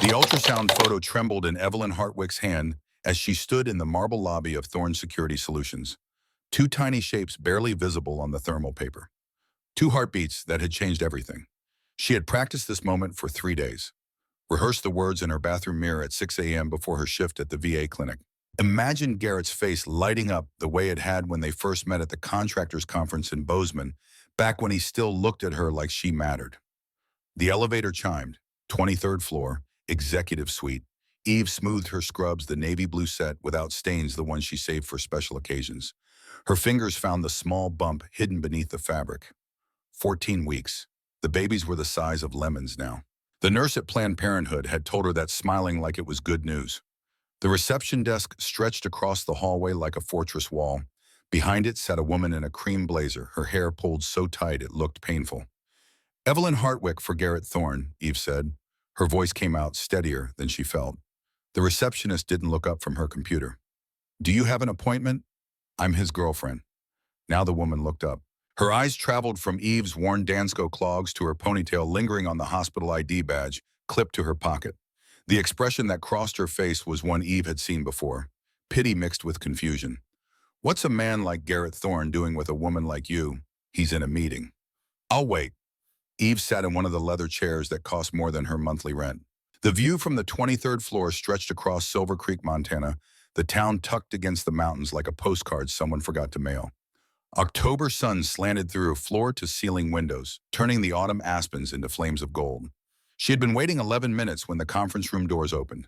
The ultrasound photo trembled in Evelyn Hartwick's hand as she stood in the marble lobby of Thorne Security Solutions, two tiny shapes barely visible on the thermal paper. Two heartbeats that had changed everything. She had practiced this moment for 3 days, rehearsed the words in her bathroom mirror at 6 a.m. before her shift at the VA clinic. Imagine Garrett's face lighting up the way it had when they first met at the contractors conference in Bozeman, back when he still looked at her like she mattered. The elevator chimed. 23rd floor, executive suite. Eve smoothed her scrubs, the navy blue set without stains, the one she saved for special occasions. Her fingers found the small bump hidden beneath the fabric. 14 weeks. The babies were the size of lemons now. The nurse at Planned Parenthood had told her that, smiling like it was good news. The reception desk stretched across the hallway like a fortress wall. Behind it sat a woman in a cream blazer, her hair pulled so tight it looked painful. Evelyn Hartwick for Garrett Thorne, Eve said. Her voice came out steadier than she felt. The receptionist didn't look up from her computer. Do you have an appointment? I'm his girlfriend. Now the woman looked up. Her eyes traveled from Eve's worn Dansko clogs to her ponytail lingering on the hospital ID badge, clipped to her pocket. The expression that crossed her face was one Eve had seen before, pity mixed with confusion. What's a man like Garrett Thorne doing with a woman like you? He's in a meeting. I'll wait. Eve sat in one of the leather chairs that cost more than her monthly rent. The view from the 23rd floor stretched across Silver Creek, Montana, the town tucked against the mountains like a postcard someone forgot to mail. October sun slanted through floor-to-ceiling windows, turning the autumn aspens into flames of gold. She had been waiting 11 minutes when the conference room doors opened.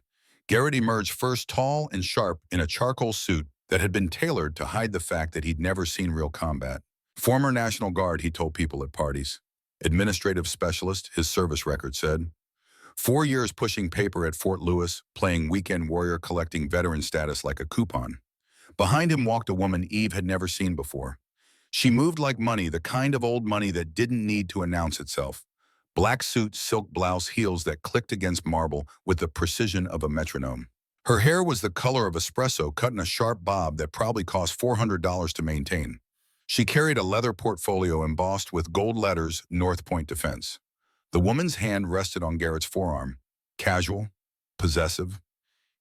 Garrett emerged first, tall and sharp, in a charcoal suit that had been tailored to hide the fact that he'd never seen real combat. Former National Guard, he told people at parties. Administrative specialist, his service record said. 4 years pushing paper at Fort Lewis, playing weekend warrior, collecting veteran status like a coupon. Behind him walked a woman Eve had never seen before. She moved like money, the kind of old money that didn't need to announce itself. Black suit, silk blouse, heels that clicked against marble with the precision of a metronome. Her hair was the color of espresso cut in a sharp bob that probably cost $400 to maintain. She carried a leather portfolio embossed with gold letters, North Point Defense. The woman's hand rested on Garrett's forearm. Casual, possessive.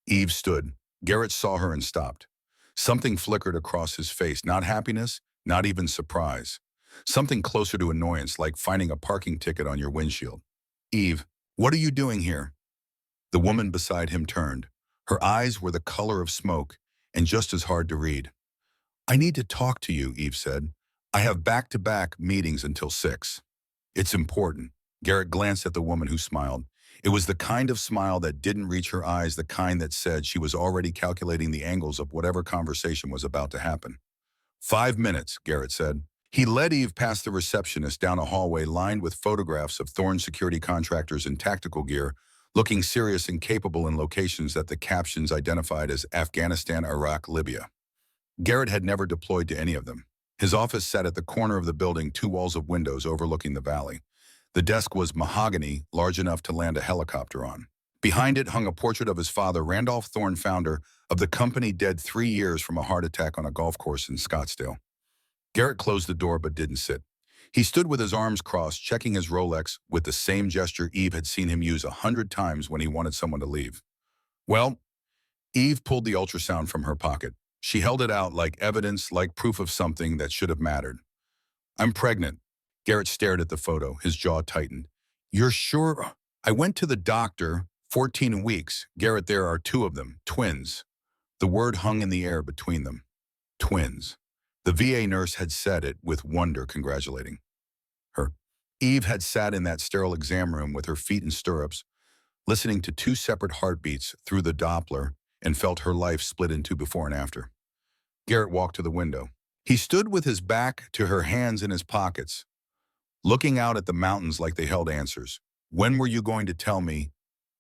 Eve stood. Garrett saw her and stopped. Something flickered across his face, not happiness, not even surprise. Something closer to annoyance, like finding a parking ticket on your windshield. Eve, what are you doing here? The woman beside him turned. Her eyes were the color of smoke and just as hard to read. I need to talk to you, Eve said. I have back-to-back meetings until 6. It's important. Garrett glanced at the woman who smiled. It was the kind of smile that didn't reach her eyes, the kind that said she was already calculating the angles of whatever conversation was about to happen. 5 minutes, Garrett said. He led Eve past the receptionist down a hallway lined with photographs of Thorne security contractors in tactical gear, looking serious and capable in locations that the captions identified as Afghanistan, Iraq, Libya. Garrett had never deployed to any of them. His office sat at the corner of the building, 2 walls of windows overlooking the valley. The desk was mahogany, large enough to land a helicopter on. Behind it hung a portrait of his father, Randolph Thorne, founder of the company, dead 3 years from a heart attack on a golf course in Scottsdale. Garrett closed the door but didn't sit. He stood with his arms crossed, checking his Rolex with the same gesture Eve had seen him use 100 times when he wanted someone to leave. Well, Eve pulled the ultrasound from her pocket. She held it out like evidence, like proof of something that should have mattered. I'm pregnant. Garrett stared at the photo, his jaw tightened. You're sure? I went to the doctor. 14 weeks. Garrett, there are 2 of them, twins. The word hung in the air between them. Twins. The VA nurse had said it with wonder, congratulating her. Eve had sat in that sterile exam room with her feet in stirrups, listening to 2 separate heartbeats through the Doppler, and felt her life split into before and after. Garrett walked to the window. He stood with his back to her, hands in his pockets, looking out at the mountains like they held answers. When were you going to tell me?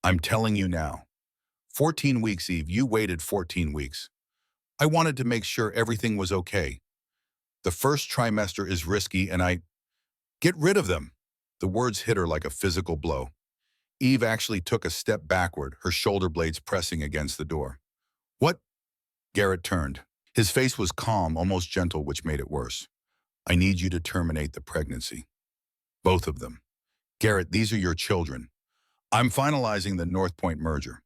I'm telling you now. 14 weeks, Eve. You waited 14 weeks. I wanted to make sure everything was okay. The first trimester is risky and I... Get rid of them. The words hit her like a physical blow. Eve actually took a step backward, her shoulder blades pressing against the door. What? Garrett turned. His face was calm, almost gentle, which made it worse. I need you to terminate the pregnancy. Both of them. Garrett, these are your children. I'm finalizing the North Point merger.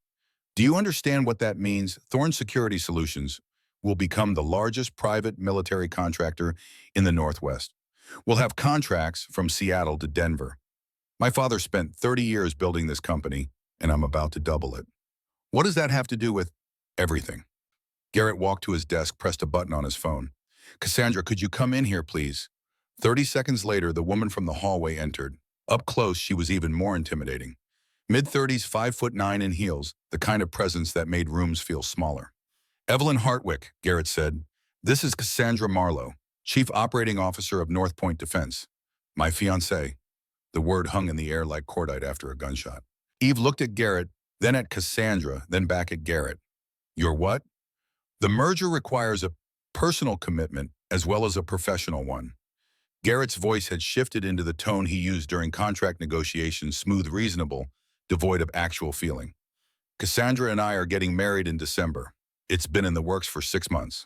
Do you understand what that means? Thorn Security Solutions will become the largest private military contractor in the Northwest. We'll have contracts from Seattle to Denver. My father spent 30 years building this company, and I'm about to double it. What does that have to do with everything? Garrett walked to his desk, pressed a button on his phone. Cassandra, could you come in here, please? 30 seconds later, the woman from the hallway entered. Up close, she was even more intimidating. Mid-30s, 5'9" in heels, the kind of presence that made rooms feel smaller. Evelyn Hartwick, Garrett said. This is Cassandra Marlowe, Chief Operating Officer of North Point Defense. My fiancée. The word hung in the air like cordite after a gunshot. Eve looked at Garrett, then at Cassandra, then back at Garrett. You're what? The merger requires a personal commitment as well as a professional one. Garrett's voice had shifted into the tone he used during contract negotiations, smooth, reasonable, devoid of actual feeling. Cassandra and I are getting married in December. It's been in the works for 6 months.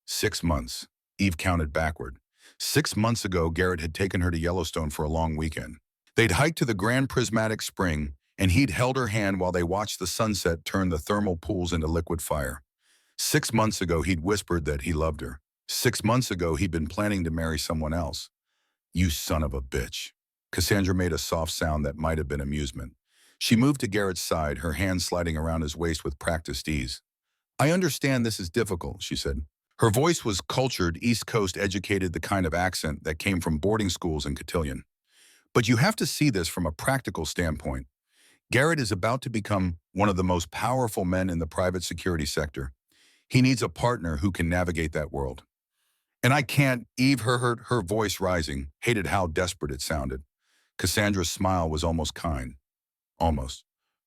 6 months. Eve counted backward. 6 months ago, Garrett had taken her to Yellowstone for a long weekend. They'd hiked to the Grand Prismatic Spring, and he'd held her hand while they watched the sunset turn the thermal pools into liquid fire. 6 months ago, he'd whispered that he loved her. 6 months ago, he'd been planning to marry someone else. You son of a bitch. Cassandra made a soft sound that might have been amusement. She moved to Garrett's side, her hand sliding around his waist with practiced ease. I understand this is difficult, she said. Her voice was cultured, East Coast educated, the kind of accent that came from boarding schools in Cotillion. But you have to see this from a practical standpoint. Garrett is about to become one of the most powerful men in the private security sector. He needs a partner who can navigate that world. And I can't, Eve heard her voice rising, hated how desperate it sounded. Cassandra's smile was almost kind. Almost.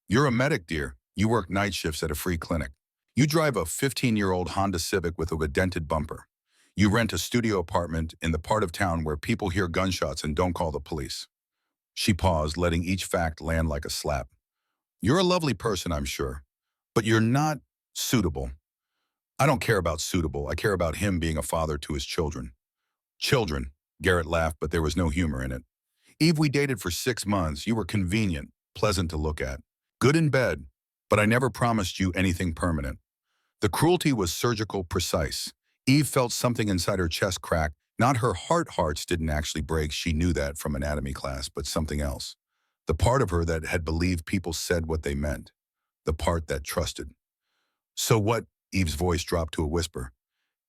You're a medic, dear. You work night shifts at a free clinic. You drive a 15-year-old Honda Civic with a dented bumper. You rent a studio apartment in the part of town where people hear gunshots and don't call the police. She paused, letting each fact land like a slap. You're a lovely person, I'm sure, but you're not suitable. I don't care about suitable. I care about him being a father to his children. Children, Garrett laughed, but there was no humor in it. Eve, we dated for 6 months. You were convenient, pleasant to look at, good in bed, but I never promised you anything permanent. The cruelty was surgical, precise. Eve felt something inside her chest crack. Not her hearts didn't actually break. She knew that from anatomy class, but something else. The part of her that had believed people said what they meant. The part that trusted. So what? Eve's voice dropped to a whisper.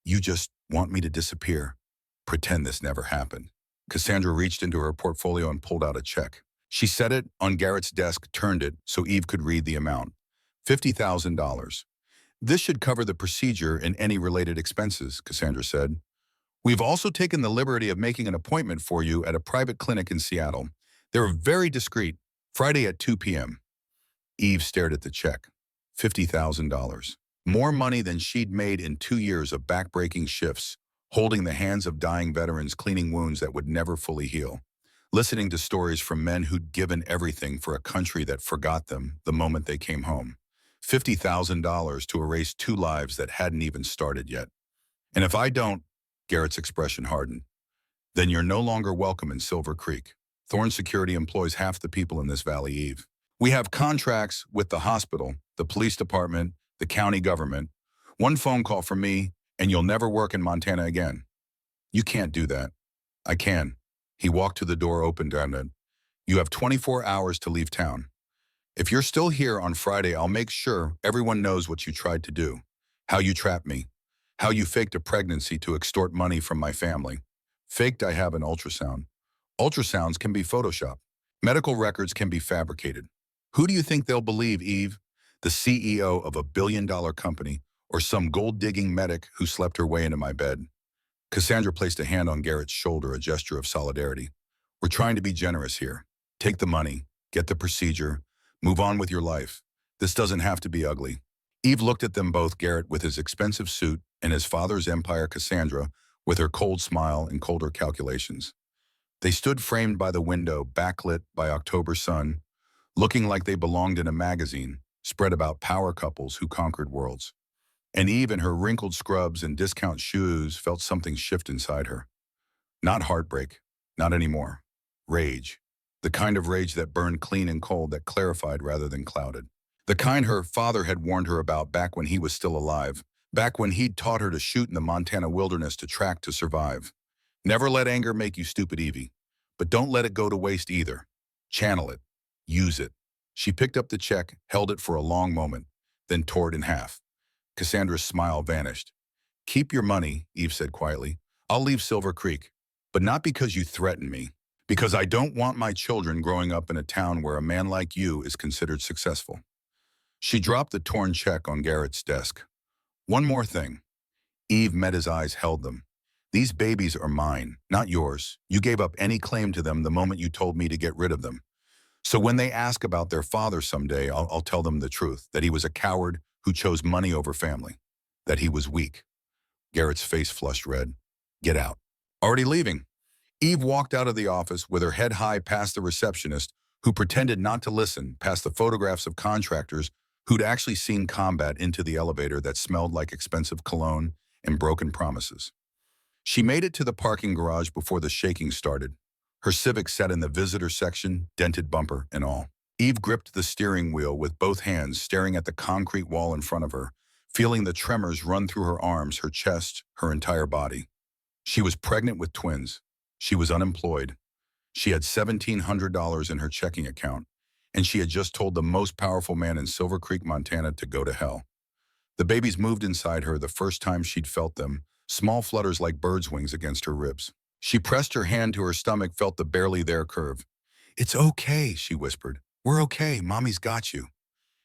You just want me to disappear. Pretend this never happened. Cassandra reached into her portfolio and pulled out a check. She set it on Garrett's desk, turned it so Eve could read the amount. $50,000. This should cover the procedure and any related expenses, Cassandra said. We've also taken the liberty of making an appointment for you at a private clinic in Seattle. They're very discreet. Friday at 2 p.m. Eve stared at the check. $50,000. More money than she'd made in 2 years of backbreaking shifts, holding the hands of dying veterans, cleaning wounds that would never fully heal, listening to stories from men who'd given everything for a country that forgot them the moment they came home. $50,000 to erase 2 lives that hadn't even started yet. And if I don't, Garrett's expression hardened, then you're no longer welcome in Silver Creek. Thorn Security employs half the people in this valley, Eve. We have contracts with the hospital, the police department, the county government. One phone call from me, and you'll never work in Montana again. You can't do that. I can. He walked to the door, opened it. You have 24 hours to leave town. If you're still here on Friday, I'll make sure everyone knows what you tried to do, how you trapped me, how you faked a pregnancy to extort money from my family. Faked I have an ultrasound. Ultrasounds can be photoshopped. Medical records can be fabricated. Who do you think they'll believe, Eve? The CEO of a billion-dollar company or some gold-digging medic who slept her way into my bed? Cassandra placed a hand on Garrett's shoulder, a gesture of solidarity. We're trying to be generous here. Take the money, get the procedure, move on with your life. This doesn't have to be ugly. Eve looked at them both, Garrett with his expensive suit and his father's empire, Cassandra with her cold smile and colder calculations. They stood framed by the window, backlit by October sun, looking like they belonged in a magazine spread about power couples who conquered worlds. And Eve, in her wrinkled scrubs and discount shoes, felt something shift inside her. Not heartbreak, not anymore. Rage. The kind of rage that burned clean and cold, that clarified rather than clouded. The kind her father had warned her about back when he was still alive, back when he'd taught her to shoot in the Montana wilderness to track to survive. Never let anger make you stupid, Evie. But don't let it go to waste either. Channel it. Use it. She picked up the check, held it for a long moment, then tore it in half. Cassandra's smile vanished. Keep your money, Eve said quietly. I'll leave Silver Creek. But not because you threaten me. Because I don't want my children growing up in a town where a man like you is considered successful. She dropped the torn check on Garrett's desk. One more thing. Eve met his eyes, held them. These babies are mine, not yours. You gave up any claim to them the moment you told me to get rid of them. So when they ask about their father someday, I'll tell them the truth, that he was a coward who chose money over family, that he was weak. Garrett's face flushed red. Get out. Already leaving. Eve walked out of the office with her head high past the receptionist, who pretended not to listen, past the photographs of contractors who'd actually seen combat, into the elevator that smelled like expensive cologne and broken promises. She made it to the parking garage before the shaking started. Her Civic sat in the visitor section, dented bumper and all. Eve gripped the steering wheel with both hands, staring at the concrete wall in front of her, feeling the tremors run through her arms, her chest, her entire body. She was pregnant with twins. She was unemployed. She had $1,700 in her checking account, and she had just told the most powerful man in Silver Creek, Montana, to go to hell. The babies moved inside her the first time she'd felt them, small flutters like birds' wings against her ribs. She pressed her hand to her stomach, felt the barely there curve. It's okay, she whispered. We're okay, Mommy's got you.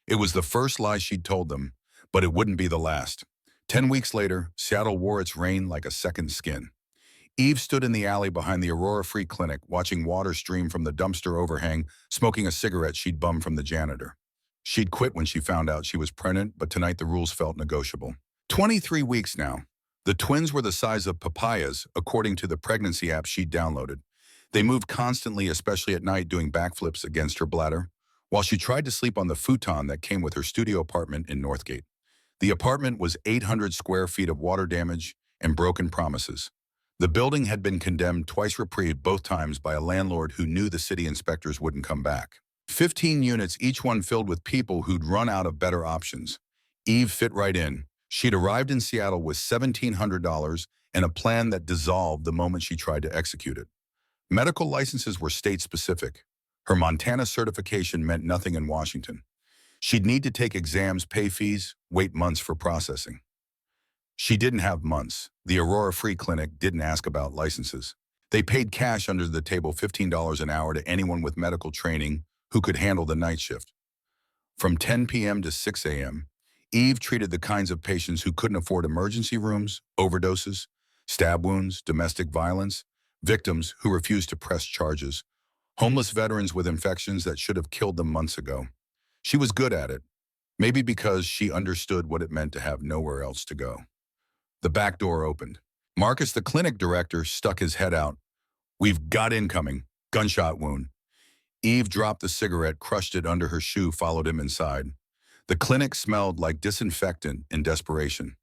It was the first lie she'd told them, but it wouldn't be the last. 10 weeks later, Seattle wore its reign like a second skin. Eve stood in the alley behind the Aurora Free Clinic, watching water stream from the dumpster overhang, smoking a cigarette she'd bummed from the janitor. She'd quit when she found out she was pregnant, but tonight the rules felt negotiable. 23 weeks now. The twins were the size of papayas, according to the pregnancy app she'd downloaded. They moved constantly, especially at night, doing backflips against her bladder, while she tried to sleep on the futon that came with her studio apartment in Northgate. The apartment was 800 square feet of water damage and broken promises. The building had been condemned twice reprieved, both times by a landlord who knew the city inspectors wouldn't come back. 15 units, each one filled with people who'd run out of better options. Eve fit right in. She'd arrived in Seattle with $1,700 and a plan that dissolved the moment she tried to execute it. Medical licenses were state-specific. Her Montana certification meant nothing in Washington. She'd need to take exams, pay fees, wait months for processing. She didn't have months. The Aurora Free Clinic didn't ask about licenses. They paid cash under the table, $15 an hour, to anyone with medical training who could handle the night shift. From 10 p.m. to 6 a.m., Eve treated the kinds of patients who couldn't afford emergency rooms, overdoses, stab wounds, domestic violence, victims who refused to press charges, homeless veterans with infections that should have killed them months ago. She was good at it, maybe because she understood what it meant to have nowhere else to go. The back door opened. Marcus, the clinic director, stuck his head out. We've got incoming. Gunshot wound. Eve dropped the cigarette, crushed it under her shoe, followed him inside. The clinic smelled like disinfectant in desperation.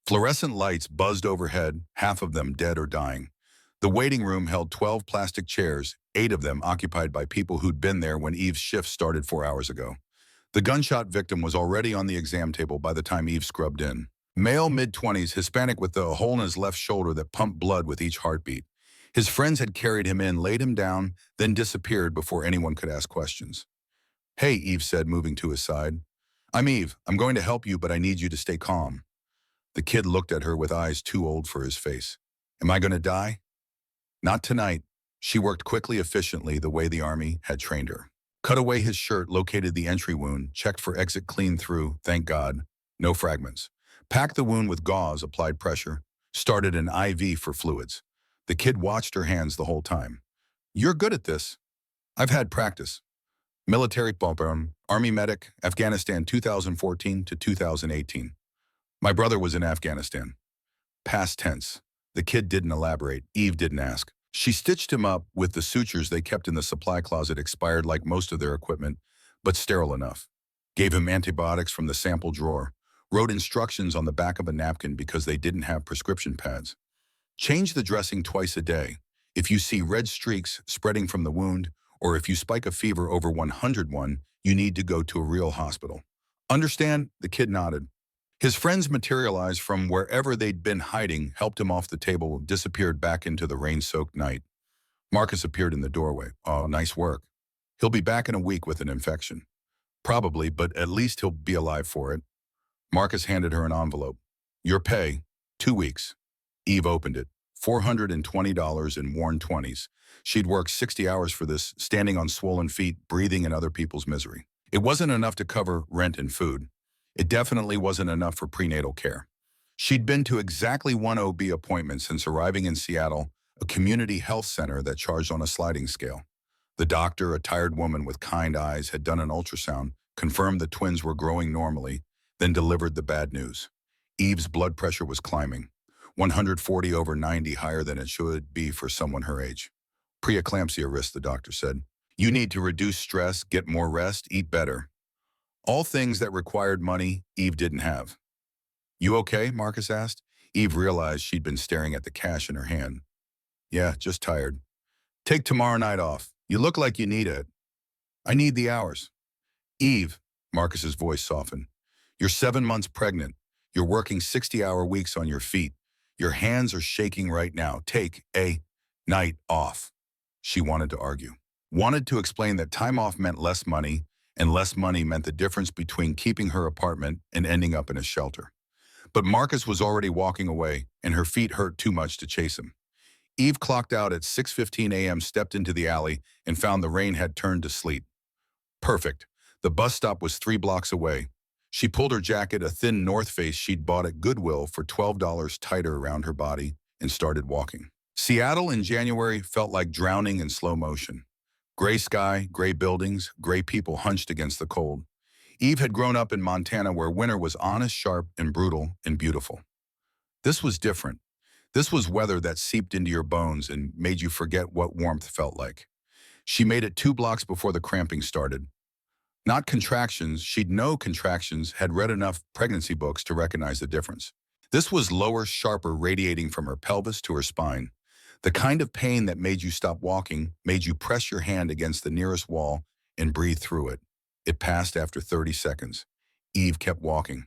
Fluorescent lights buzzed overhead, half of them dead or dying. The waiting room held 12 plastic chairs, 8 of them occupied by people who'd been there when Eve's shift started 4 hours ago. The gunshot victim was already on the exam table by the time Eve scrubbed in. Male, mid-20s, Hispanic, with a hole in his left shoulder that pumped blood with each heartbeat. His friends had carried him in, laid him down, then disappeared before anyone could ask questions. Hey, Eve said, moving to his side. I'm Eve. I'm going to help you, but I need you to stay calm. The kid looked at her with eyes too old for his face. Am I going to die? Not tonight. She worked quickly, efficiently, the way the Army had trained her. Cut away his shirt, located the entry wound, checked for exit, clean through, thank God, no fragments. Packed the wound with gauze, applied pressure, started an IV for fluids. The kid watched her hands the whole time. You're good at this. I've had practice. Military background, Army medic, Afghanistan 2014 to 2018. My brother was in Afghanistan. Past tense. The kid didn't elaborate. Eve didn't ask. She stitched him up with the sutures they kept in the supply closet, expired like most of their equipment, but sterile enough. Gave him antibiotics from the sample drawer. Wrote instructions on the back of a napkin because they didn't have prescription pads. Change the dressing twice a day. If you see red streaks spreading from the wound, or if you spike a fever over 101, you need to go to a real hospital. Understand? The kid nodded. His friends materialized from wherever they'd been hiding, helped him off the table, disappeared back into the rain-soaked night. Marcus appeared in the doorway. Oh, nice work. He'll be back in a week with an infection. Probably, but at least he'll be alive for it. Marcus handed her an envelope. Your pay, 2 weeks. Eve opened it. $420 in worn 20s. She'd worked 60 hours for this, standing on swollen feet, breathing in other people's misery. It wasn't enough to cover rent and food. It definitely wasn't enough for prenatal care. She'd been to exactly one OB appointment since arriving in Seattle, a community health center that charged on a sliding scale. The doctor, a tired woman with kind eyes, had done an ultrasound, confirmed the twins were growing normally, then delivered the bad news. Eve's blood pressure was climbing, 140 over 90, higher than it should be for someone her age. Preeclampsia risk, the doctor said. You need to reduce stress, get more rest, eat better. All things that required money Eve didn't have. You okay? Marcus asked. Eve realized she'd been staring at the cash in her hand. Yeah, just tired. Take tomorrow night off. You look like you need it. I need the hours. Eve, Marcus's voice softened. You're 7 months pregnant. You're working 60-hour weeks on your feet. Your hands are shaking right now. Take a night off. She wanted to argue. Wanted to explain that time off meant less money, and less money meant the difference between keeping her apartment and ending up in a shelter. But Marcus was already walking away, and her feet hurt too much to chase him. Eve clocked out at 6:15 a.m., stepped into the alley, and found the rain had turned to sleet. Perfect. The bus stop was 3 blocks away. She pulled her jacket, a thin North Face she'd bought at Goodwill for $12, tighter around her body, and started walking. Seattle in January felt like drowning in slow motion. Gray sky, gray buildings, gray people hunched against the cold. Eve had grown up in Montana where winter was honest, sharp, and brutal, and beautiful. This was different. This was weather that seeped into your bones and made you forget what warmth felt like. She made it 2 blocks before the cramping started. Not contractions, she'd know contractions, had read enough pregnancy books to recognize the difference. This was lower, sharper, radiating from her pelvis to her spine. The kind of pain that made you stop walking, made you press your hand against the nearest wall and breathe through it. It passed after 30 seconds. Eve kept walking.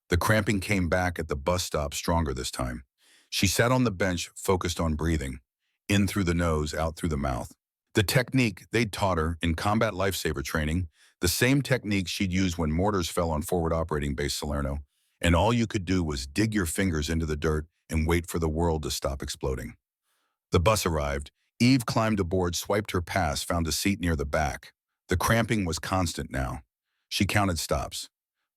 The cramping came back at the bus stop, stronger this time. She sat on the bench, focused on breathing. In through the nose, out through the mouth. The technique they'd taught her in combat lifesaver training, the same technique she'd used when mortars fell on forward operating base Salerno, and all you could do was dig your fingers into the dirt and wait for the world to stop exploding. The bus arrived. Eve climbed aboard, swiped her pass, found a seat near the back. The cramping was constant now. She counted stops.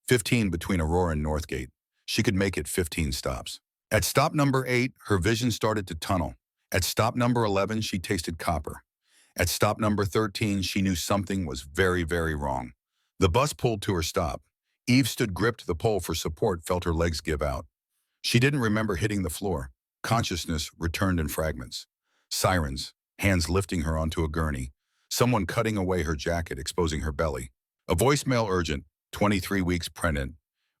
15 between Aurora and Northgate. She could make it 15 stops. At stop number 8, her vision started to tunnel. At stop number 11, she tasted copper. At stop number 13, she knew something was very, very wrong. The bus pulled to her stop. Eve stood gripped the pole for support, felt her legs give out. She didn't remember hitting the floor. Consciousness returned in fragments. Sirens, hands lifting her onto a gurney. Someone cutting away her jacket, exposing her belly. A voicemail urgent, 23 weeks pregnant.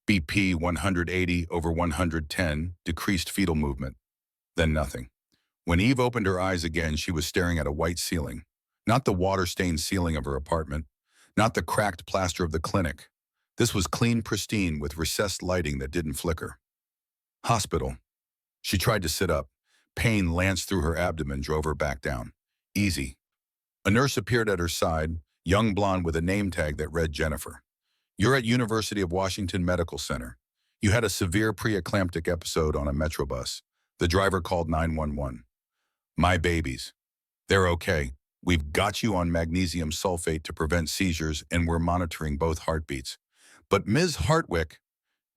BP 180 over 110, decreased fetal movement. Then nothing. When Eve opened her eyes again, she was staring at a white ceiling. Not the water-stained ceiling of her apartment. Not the cracked plaster of the clinic. This was clean, pristine, with recessed lighting that didn't flicker. Hospital. She tried to sit up. Pain lanced through her abdomen, drove her back down. Easy. A nurse appeared at her side, young blonde with a name tag that read Jennifer. You're at University of Washington Medical Center. You had a severe preeclamptic episode on a Metrobus. The driver called 911. My babies. They're okay. We've got you on magnesium sulfate to prevent seizures, and we're monitoring both heartbeats. But Ms. Hartwick,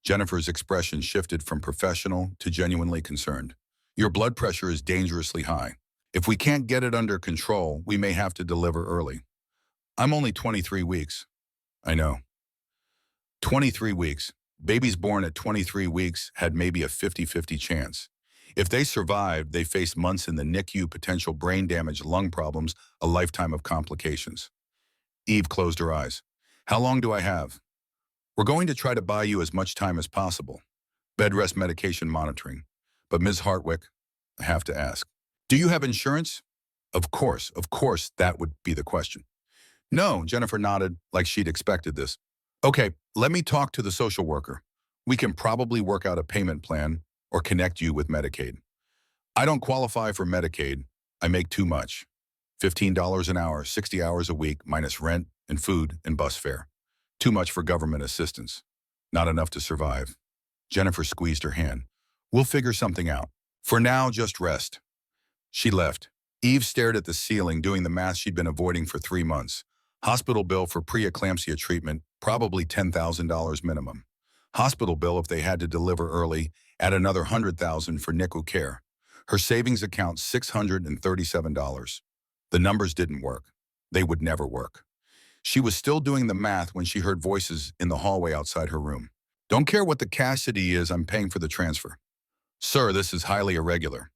Jennifer's expression shifted from professional to genuinely concerned. Your blood pressure is dangerously high. If we can't get it under control, we may have to deliver early. I'm only 23 weeks. I know. 23 weeks. Babies born at 23 weeks had maybe a 50-50 chance. If they survived, they faced months in the NICU, potential brain damage, lung problems, a lifetime of complications. Eve closed her eyes. How long do I have? We're going to try to buy you as much time as possible. Bed rest, medication monitoring. But Ms. Hartwick, I have to ask. Do you have insurance? Of course, that would be the question. No, Jennifer nodded like she'd expected this. Okay, let me talk to the social worker. We can probably work out a payment plan or connect you with Medicaid. I don't qualify for Medicaid. I make too much. $15 an hour, 60 hours a week, minus rent and food and bus fare. Too much for government assistance. Not enough to survive. Jennifer squeezed her hand. We'll figure something out. For now, just rest. She left. Eve stared at the ceiling, doing the math she'd been avoiding for 3 months. Hospital bill for preeclampsia treatment, probably $10,000 minimum. Hospital bill if they had to deliver early, add another $100,000 for NICU care. Her savings account $637. The numbers didn't work. They would never work. She was still doing the math when she heard voices in the hallway outside her room. Don't care what the Cassidy is, I'm paying for the transfer. Sir, this is highly irregular.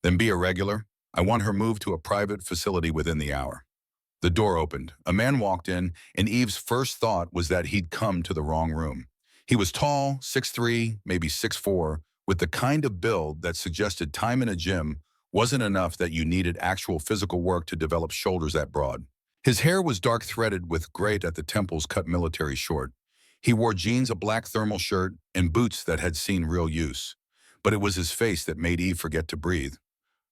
Then be irregular. I want her moved to a private facility within the hour. The door opened. A man walked in, and Eve's first thought was that he'd come to the wrong room. He was tall, 6'3", maybe 6'4", with the kind of build that suggested time in a gym wasn't enough, that you needed actual physical work to develop shoulders that broad. His hair was dark threaded with gray at the temples, cut military short. He wore jeans, a black thermal shirt, and boots that had seen real use. But it was his face that made Eve forget to breathe.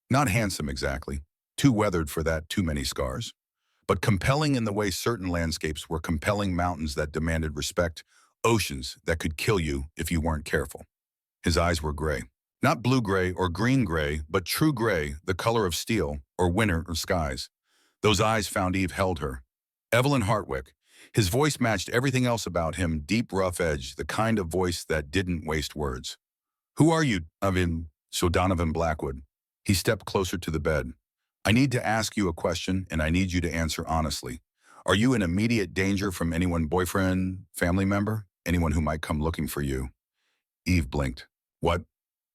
Not handsome exactly, too weathered for that, too many scars. But compelling in the way certain landscapes were compelling: mountains that demanded respect, oceans that could kill you if you weren't careful. His eyes were gray. Not blue-gray or green-gray, but true gray, the color of steel or winter or skies. Those eyes found Eve, held her. Evelyn Hartwick. His voice matched everything else about him, deep, rough edge, the kind of voice that didn't waste words. Who are you? So Donovan Blackwood. He stepped closer to the bed. I need to ask you a question, and I need you to answer honestly. Are you in immediate danger from anyone, boyfriend, family member, anyone who might come looking for you? Eve blinked. What?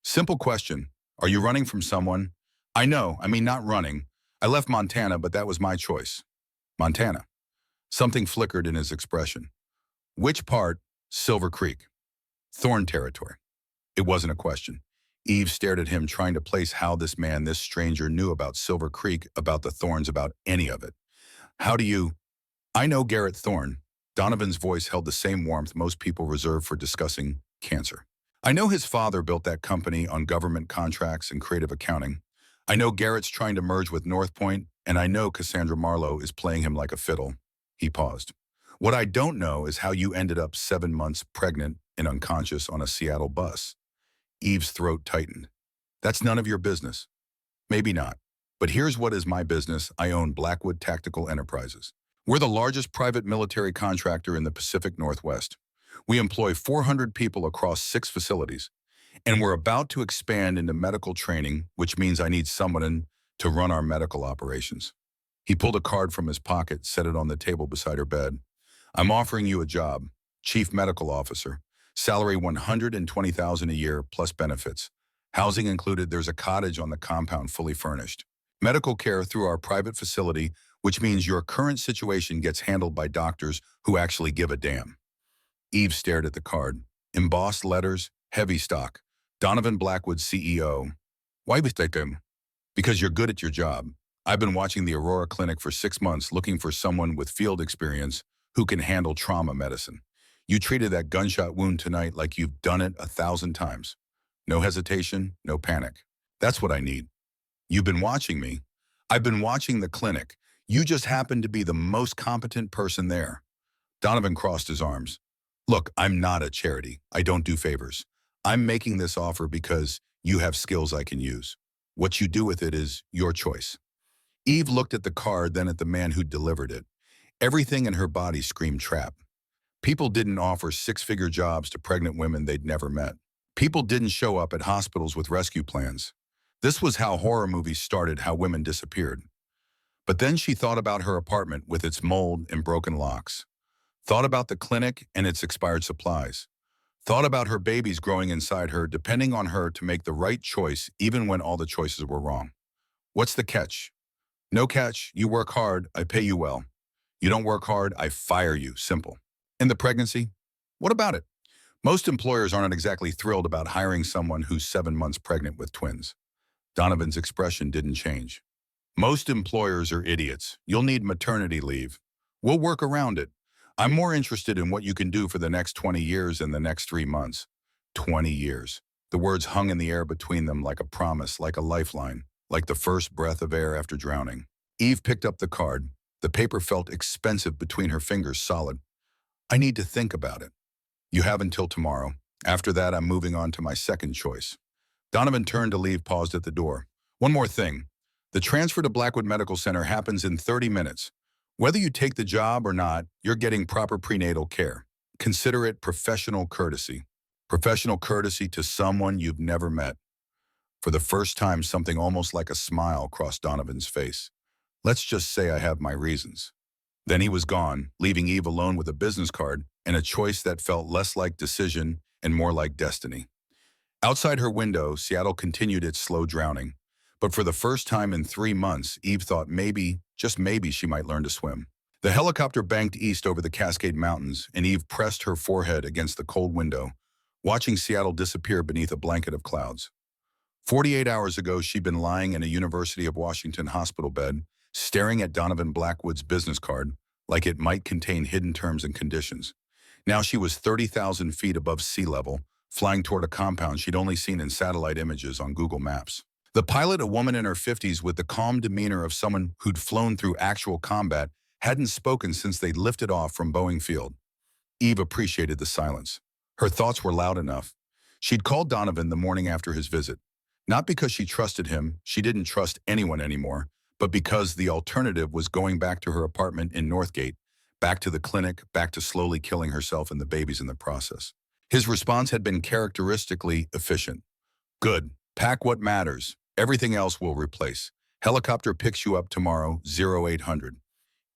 Simple question. Are you running from someone? I know, not running. I left Montana, but that was my choice. Montana. Something flickered in his expression. Which part? Silver Creek. Thorn territory. It wasn't a question. Eve stared at him, trying to place how this man, this stranger, knew about Silver Creek, about the Thorns, about any of it. How do you... I know Garrett Thorne. Donovan's voice held the same warmth most people reserve for discussing cancer. I know his father built that company on government contracts and creative accounting. I know Garrett's trying to merge with North Point, and I know Cassandra Marlowe is playing him like a fiddle. He paused. What I don't know is how you ended up 7 months pregnant and unconscious on a Seattle bus. Eve's throat tightened. That's none of your business. Maybe not. But here's what is my business. I own Blackwood Tactical Enterprises. We're the largest private military contractor in the Pacific Northwest. We employ 400 people across 6 facilities. And we're about to expand into medical training, which means I need someone to run our medical operations. He pulled a card from his pocket, set it on the table beside her bed. I'm offering you a job, Chief Medical Officer. Salary $120,000 a year plus benefits. Housing included. There's a cottage on the compound fully furnished. Medical care through our private facility, which means your current situation gets handled by doctors who actually give a damn. Eve stared at the card. Embossed letters, heavy stock. Donovan Blackwood, CEO. Why mistake him? Because you're good at your job. I've been watching the Aurora Clinic for 6 months, looking for someone with field experience who can handle trauma medicine. You treated that gunshot wound tonight like you've done it 1,000 times. No hesitation, no panic. That's what I need. You've been watching me. I've been watching the clinic. You just happen to be the most competent person there. Donovan crossed his arms. Look, I'm not a charity. I don't do favors. I'm making this offer because you have skills I can use. What you do with it is your choice. Eve looked at the card, then at the man who delivered it. Everything in her body screamed trap. People didn't offer 6-figure jobs to pregnant women they'd never met. People didn't show up at hospitals with rescue plans. This was how horror movies started, how women disappeared. But then she thought about her apartment with its mold and broken locks. Thought about the clinic and its expired supplies. Thought about her babies growing inside her, depending on her to make the right choice even when all the choices were wrong. What's the catch? No catch. You work hard, I pay you well. You don't work hard, I fire you. Simple. And the pregnancy? What about it? Most employers aren't exactly thrilled about hiring someone who's 7 months pregnant with twins. Donovan's expression didn't change. Most employers are idiots. You'll need maternity leave. We'll work around it. I'm more interested in what you can do for the next 20 years than the next 3 months. 20 years. The words hung in the air between them like a promise, like a lifeline, like the first breath of air after drowning. Eve picked up the card. The paper felt expensive between her fingers, solid. I need to think about it. You have until tomorrow. After that, I'm moving on to my second choice. Donovan turned to leave, paused at the door. One more thing. The transfer to Blackwood Medical Center happens in 30 minutes. Whether you take the job or not, you're getting proper prenatal care. Consider it professional courtesy. Professional courtesy to someone you've never met. For the first time, something almost like a smile crossed Donovan's face. Let's just say I have my reasons. Then he was gone, leaving Eve alone with a business card and a choice that felt less like decision and more like destiny. Outside her window, Seattle continued its slow drowning. But for the first time in 3 months, Eve thought maybe, just maybe, she might learn to swim. The helicopter banked east over the Cascade Mountains, and Eve pressed her forehead against the cold window, watching Seattle disappear beneath a blanket of clouds. 48 hours ago, she'd been lying in a University of Washington hospital bed, staring at Donovan Blackwood's business card like it might contain hidden terms and conditions. Now she was 30,000 feet above sea level, flying toward a compound she'd only seen in satellite images on Google Maps. The pilot, a woman in her 50s with the calm demeanor of someone who'd flown through actual combat, hadn't spoken since they'd lifted off from Boeing Field. Eve appreciated the silence. Her thoughts were loud enough. She'd called Donovan the morning after his visit. Not because she trusted him, she didn't trust anyone anymore, but because the alternative was going back to her apartment in Northgate, back to the clinic, back to slowly killing herself and the babies in the process. His response had been characteristically efficient. Good. Pack what matters. Everything else will replace. Helicopter picks you up tomorrow, 0800.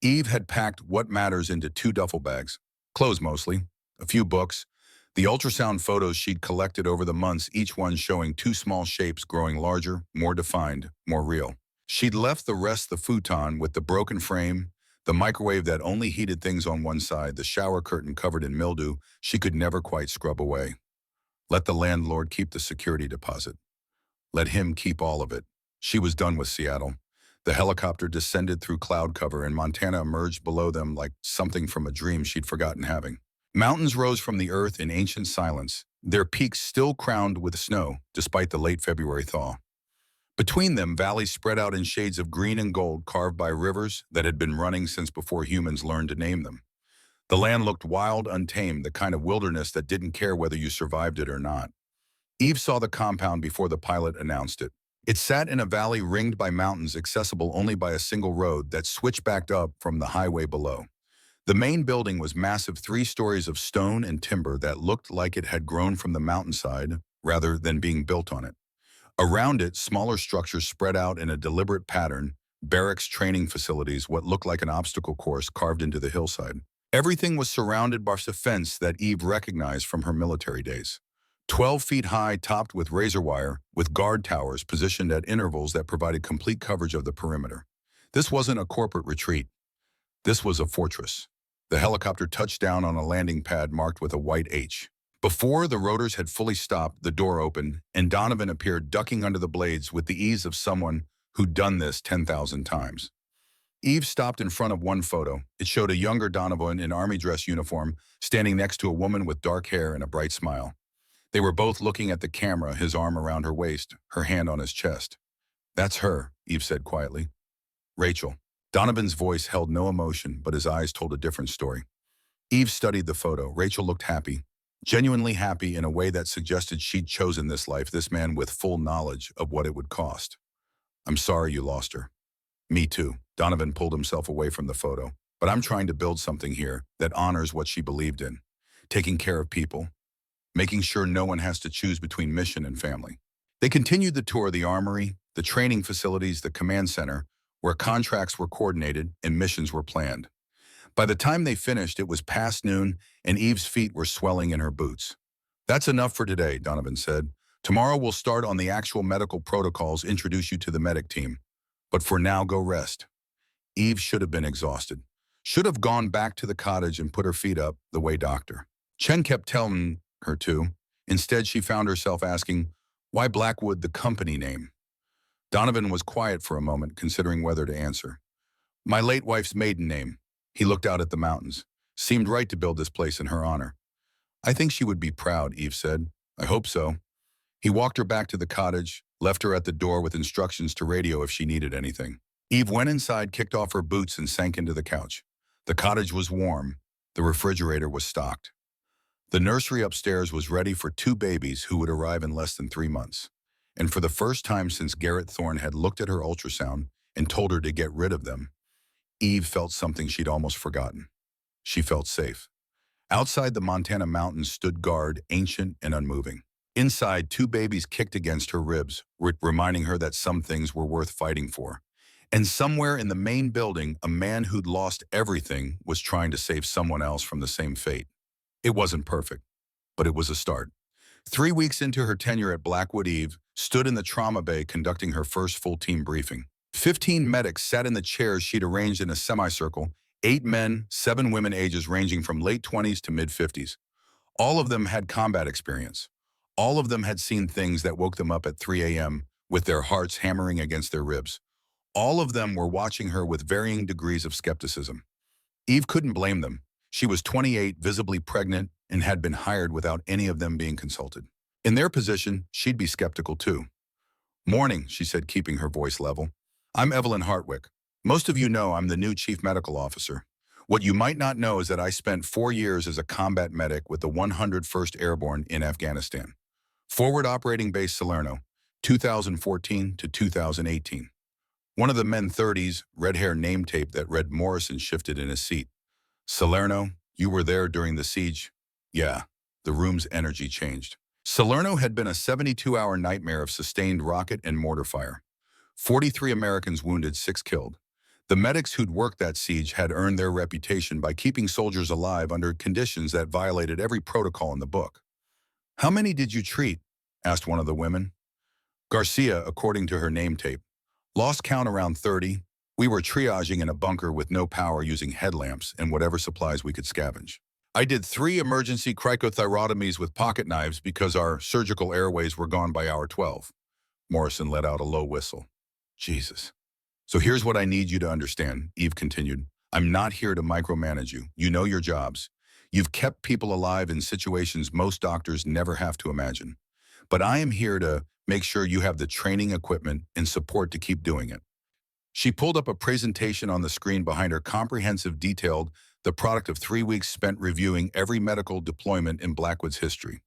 Eve had packed what matters into 2 duffel bags. Clothes mostly. A few books. The ultrasound photos she'd collected over the months, each one showing 2 small shapes growing larger, more defined, more real. She'd left the rest the futon with the broken frame, the microwave that only heated things on one side, the shower curtain covered in mildew she could never quite scrub away. Let the landlord keep the security deposit. Let him keep all of it. She was done with Seattle. The helicopter descended through cloud cover and Montana emerged below them like something from a dream she'd forgotten having. Mountains rose from the earth in ancient silence, their peaks still crowned with snow despite the late February thaw. Between them, valleys spread out in shades of green and gold carved by rivers that had been running since before humans learned to name them. The land looked wild, untamed, the kind of wilderness that didn't care whether you survived it or not. Eve saw the compound before the pilot announced it. It sat in a valley ringed by mountains accessible only by a single road that switched back up from the highway below. The main building was massive, 3 stories of stone and timber that looked like it had grown from the mountainside rather than being built on it. Around it, smaller structures spread out in a deliberate pattern, barracks, training facilities, what looked like an obstacle course carved into the hillside. Everything was surrounded by a fence that Eve recognized from her military days. 12 feet high, topped with razor wire, with guard towers positioned at intervals that provided complete coverage of the perimeter. This wasn't a corporate retreat. This was a fortress. The helicopter touched down on a landing pad marked with a white H. Before the rotors had fully stopped, the door opened, and Donovan appeared ducking under the blades with the ease of someone who'd done this 10,000 times. Eve stopped in front of one photo. It showed a younger Donovan in army dress uniform standing next to a woman with dark hair and a bright smile. They were both looking at the camera, his arm around her waist, her hand on his chest. That's her, Eve said quietly. Rachel. Donovan's voice held no emotion, but his eyes told a different story. Eve studied the photo. Rachel looked happy, genuinely happy in a way that suggested she'd chosen this life, this man with full knowledge of what it would cost. I'm sorry you lost her. Me too. Donovan pulled himself away from the photo. But I'm trying to build something here that honors what she believed in. Taking care of people. Making sure no one has to choose between mission and family. They continued the tour of the armory, the training facilities, the command center, where contracts were coordinated and missions were planned. By the time they finished, it was past noon, and Eve's feet were swelling in her boots. That's enough for today, Donovan said. Tomorrow we'll start on the actual medical protocols, introduce you to the medic team. But for now, go rest. Eve should have been exhausted. Should have gone back to the cottage and put her feet up the way Dr. Chen kept telling her to. Instead, she found herself asking, why Blackwood, the company name? Donovan was quiet for a moment, considering whether to answer. My late wife's maiden name. He looked out at the mountains. Seemed right to build this place in her honor. I think she would be proud, Eve said. I hope so. He walked her back to the cottage, left her at the door with instructions to radio if she needed anything. Eve went inside, kicked off her boots, and sank into the couch. The cottage was warm. The refrigerator was stocked. The nursery upstairs was ready for two babies who would arrive in less than 3 months. And for the first time since Garrett Thorne had looked at her ultrasound and told her to get rid of them, Eve felt something she'd almost forgotten. She felt safe. Outside the Montana mountains stood guard, ancient and unmoving. Inside, two babies kicked against her ribs, reminding her that some things were worth fighting for. And somewhere in the main building, a man who'd lost everything was trying to save someone else from the same fate. It wasn't perfect, but it was a start. 3 weeks into her tenure at Blackwood, Eve stood in the trauma bay conducting her first full team briefing. 15 medics sat in the chairs she'd arranged in a semicircle, 8 men, 7 women ages ranging from late 20s to mid-50s. All of them had combat experience. All of them had seen things that woke them up at 3 a.m. with their hearts hammering against their ribs. All of them were watching her with varying degrees of skepticism. Eve couldn't blame them. She was 28, visibly pregnant, and had been hired without any of them being consulted. In their position, she'd be skeptical too. Morning, she said, keeping her voice level. I'm Evelyn Hartwick. Most of you know I'm the new chief medical officer. What you might not know is that I spent 4 years as a combat medic with the 101st Airborne in Afghanistan. Forward Operating Base Salerno, 2014 to 2018. One of the men 30s, red hair name tape that read Morrison shifted in his seat. Salerno, you were there during the siege? Yeah, the room's energy changed. Salerno had been a 72-hour nightmare of sustained rocket and mortar fire. 43 Americans wounded, 6 killed. The medics who'd worked that siege had earned their reputation by keeping soldiers alive under conditions that violated every protocol in the book. How many did you treat? Asked one of the women. Garcia, according to her name tape. Lost count around 30. We were triaging in a bunker with no power using headlamps and whatever supplies we could scavenge. I did 3 emergency cricothyrotomies with pocket knives because our surgical airways were gone by hour 12. Morrison let out a low whistle. Jesus. So here's what I need you to understand, Eve continued. I'm not here to micromanage you. You know your jobs. You've kept people alive in situations most doctors never have to imagine. But I am here to make sure you have the training, equipment, and support to keep doing it. She pulled up a presentation on the screen behind her, comprehensive, detailed, the product of 3 weeks spent reviewing every medical deployment in Blackwood's history.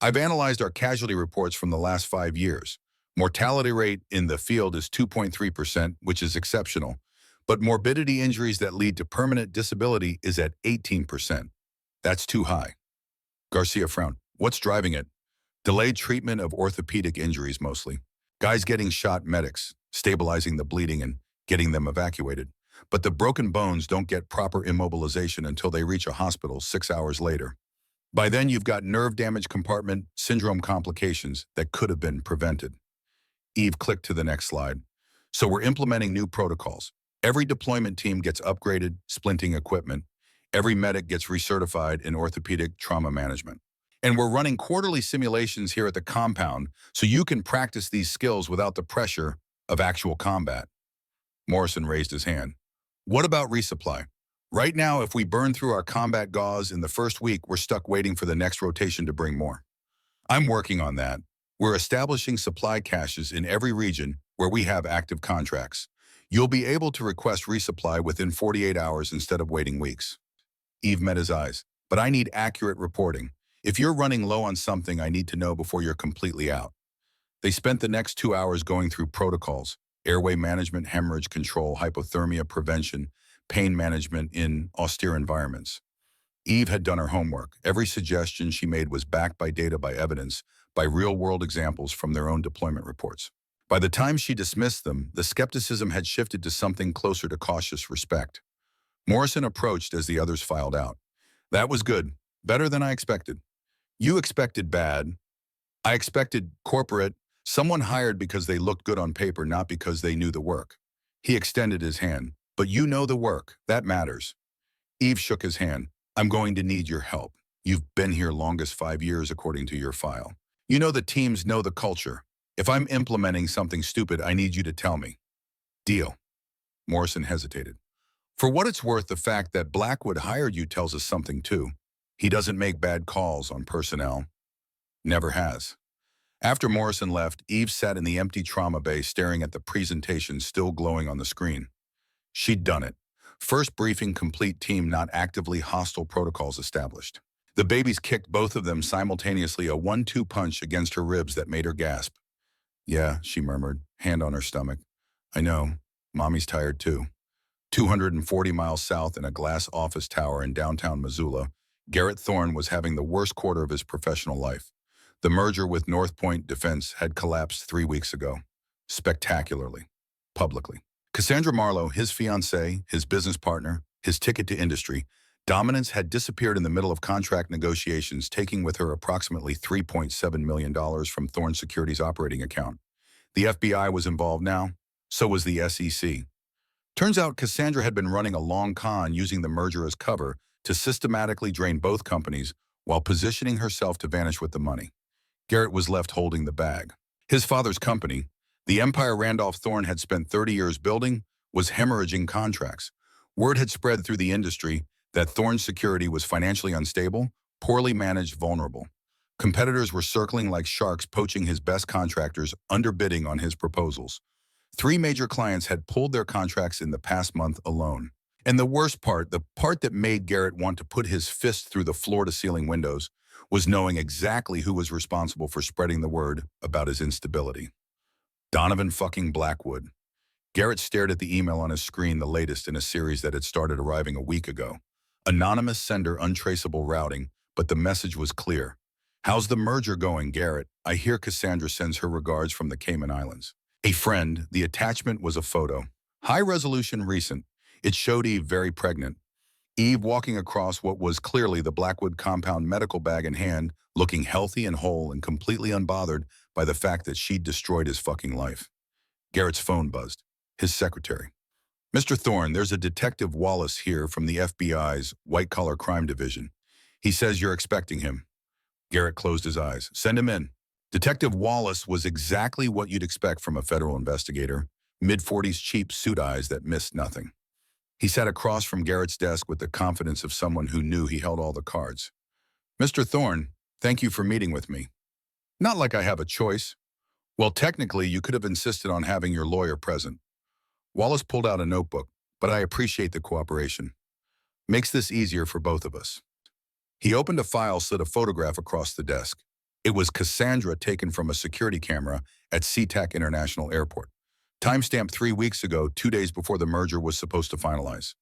I've analyzed our casualty reports from the last 5 years. Mortality rate in the field is 2.3%, which is exceptional, but morbidity injuries that lead to permanent disability is at 18%. That's too high. Garcia frowned. What's driving it? Delayed treatment of orthopedic injuries mostly. Guys getting shot, medics, stabilizing the bleeding and getting them evacuated. But the broken bones don't get proper immobilization until they reach a hospital 6 hours later. By then, you've got nerve damage compartment syndrome complications that could have been prevented. Eve clicked to the next slide. So we're implementing new protocols. Every deployment team gets upgraded, splinting equipment. Every medic gets recertified in orthopedic trauma management. And we're running quarterly simulations here at the compound so you can practice these skills without the pressure of actual combat. Morrison raised his hand. What about resupply? Right now, if we burn through our combat gauze in the first week, we're stuck waiting for the next rotation to bring more. I'm working on that. We're establishing supply caches in every region where we have active contracts. You'll be able to request resupply within 48 hours instead of waiting weeks. Eve met his eyes. But I need accurate reporting. If you're running low on something, I need to know before you're completely out. They spent the next 2 hours going through protocols: airway management, hemorrhage control, hypothermia prevention, pain management in austere environments. Eve had done her homework. Every suggestion she made was backed by data, by evidence, by real-world examples from their own deployment reports. By the time she dismissed them, the skepticism had shifted to something closer to cautious respect. Morrison approached as the others filed out. That was good. Better than I expected. You expected bad. I expected corporate. Someone hired because they looked good on paper, not because they knew the work. He extended his hand. But you know the work. That matters. Eve shook his hand. I'm going to need your help. You've been here longest, 5 years, according to your file. You know the teams, know the culture. If I'm implementing something stupid, I need you to tell me. Deal. Morrison hesitated. For what it's worth, the fact that Blackwood hired you tells us something too. He doesn't make bad calls on personnel. Never has. After Morrison left, Eve sat in the empty trauma bay staring at the presentation still glowing on the screen. She'd done it. First briefing complete, team not actively hostile, protocols established. The babies kicked both of them simultaneously, a 1-2 punch against her ribs that made her gasp. Yeah, she murmured, hand on her stomach. I know. Mommy's tired too. 240 miles south in a glass office tower in downtown Missoula, Garrett Thorne was having the worst quarter of his professional life. The merger with North Point Defense had collapsed 3 weeks ago. Spectacularly. Publicly. Cassandra Marlowe, his fiancée, his business partner, his ticket to industry, dominance had disappeared in the middle of contract negotiations, taking with her approximately $3.7 million from Thorne Security's operating account. The FBI was involved now. So was the SEC. Turns out Cassandra had been running a long con using the merger as cover to systematically drain both companies while positioning herself to vanish with the money. Garrett was left holding the bag. His father's company, the empire Randolph Thorne had spent 30 years building, was hemorrhaging contracts. Word had spread through the industry that Thorne Security was financially unstable, poorly managed, vulnerable. Competitors were circling like sharks, poaching his best contractors, underbidding on his proposals. 3 major clients had pulled their contracts in the past month alone. And the worst part, the part that made Garrett want to put his fist through the floor-to-ceiling windows, was knowing exactly who was responsible for spreading the word about his instability. Donovan fucking Blackwood. Garrett stared at the email on his screen, the latest in a series that had started arriving a week ago. Anonymous sender, untraceable routing, but the message was clear. How's the merger going, Garrett? I hear Cassandra sends her regards from the Cayman Islands. A friend. The attachment was a photo. High resolution, recent. It showed Eve very pregnant. Eve walking across what was clearly the Blackwood compound, medical bag in hand, looking healthy and whole and completely unbothered by the fact that she'd destroyed his fucking life. Garrett's phone buzzed. His secretary. Mr. Thorne, there's a Detective Wallace here from the FBI's white-collar crime division. He says you're expecting him. Garrett closed his eyes. Send him in. Detective Wallace was exactly what you'd expect from a federal investigator. Mid-40s, cheap suit eyes that missed nothing. He sat across from Garrett's desk with the confidence of someone who knew he held all the cards. Mr. Thorne, thank you for meeting with me. Not like I have a choice. Well, technically, you could have insisted on having your lawyer present. Wallace pulled out a notebook, but I appreciate the cooperation. Makes this easier for both of us. He opened a file, slid a photograph across the desk. It was Cassandra, taken from a security camera at SeaTac International Airport. Timestamped 3 weeks ago, 2 days before the merger was supposed to finalize.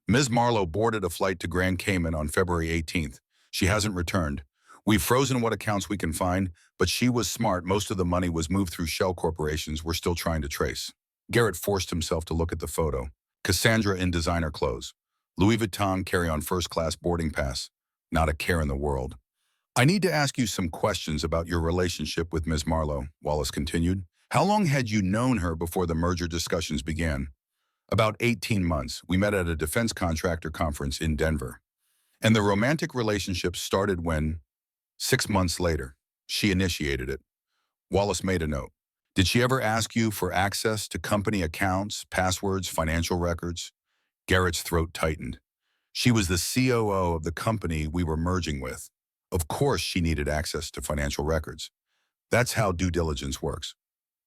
Ms. Marlowe boarded a flight to Grand Cayman on February 18th. She hasn't returned. We've frozen what accounts we can find, but she was smart. Most of the money was moved through shell corporations we're still trying to trace. Garrett forced himself to look at the photo. Cassandra in designer clothes. Louis Vuitton carry-on first-class boarding pass. Not a care in the world. I need to ask you some questions about your relationship with Ms. Marlowe, Wallace continued. How long had you known her before the merger discussions began? About 18 months. We met at a defense contractor conference in Denver. And the romantic relationship started when, 6 months later, she initiated it. Wallace made a note. Did she ever ask you for access to company accounts, passwords, financial records? Garrett's throat tightened. She was the COO of the company we were merging with. Of course she needed access to financial records. That's how due diligence works.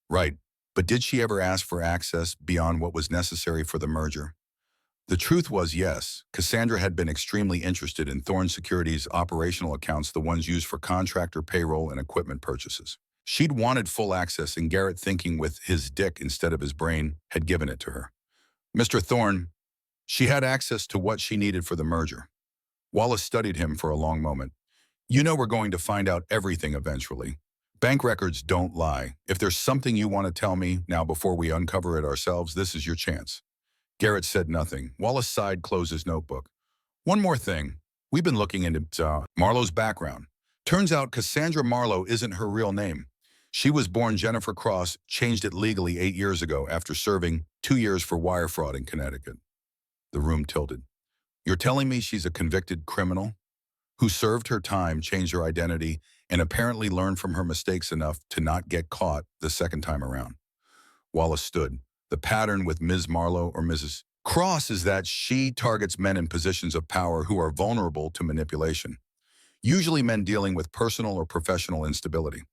Right, but did she ever ask for access beyond what was necessary for the merger? The truth was yes. Cassandra had been extremely interested in Thorne Security's operational accounts, the ones used for contractor payroll and equipment purchases. She'd wanted full access, and Garrett, thinking with his dick instead of his brain, had given it to her. Mr. Thorne, she had access to what she needed for the merger. Wallace studied him for a long moment. You know we're going to find out everything eventually. Bank records don't lie. If there's something you want to tell me now before we uncover it ourselves, this is your chance. Garrett said nothing. Wallace sighed, closed his notebook. One more thing. We've been looking into Marlowe's background. Turns out Cassandra Marlowe isn't her real name. She was born Jennifer Cross, changed it legally 8 years ago after serving 2 years for wire fraud in Connecticut. The room tilted. You're telling me she's a convicted criminal who served her time, changed her identity, and apparently learned from her mistakes enough to not get caught the second time around. Wallace stood. The pattern with Ms. Marlowe or Mrs. Cross is that she targets men in positions of power who are vulnerable to manipulation, usually men dealing with personal or professional instability.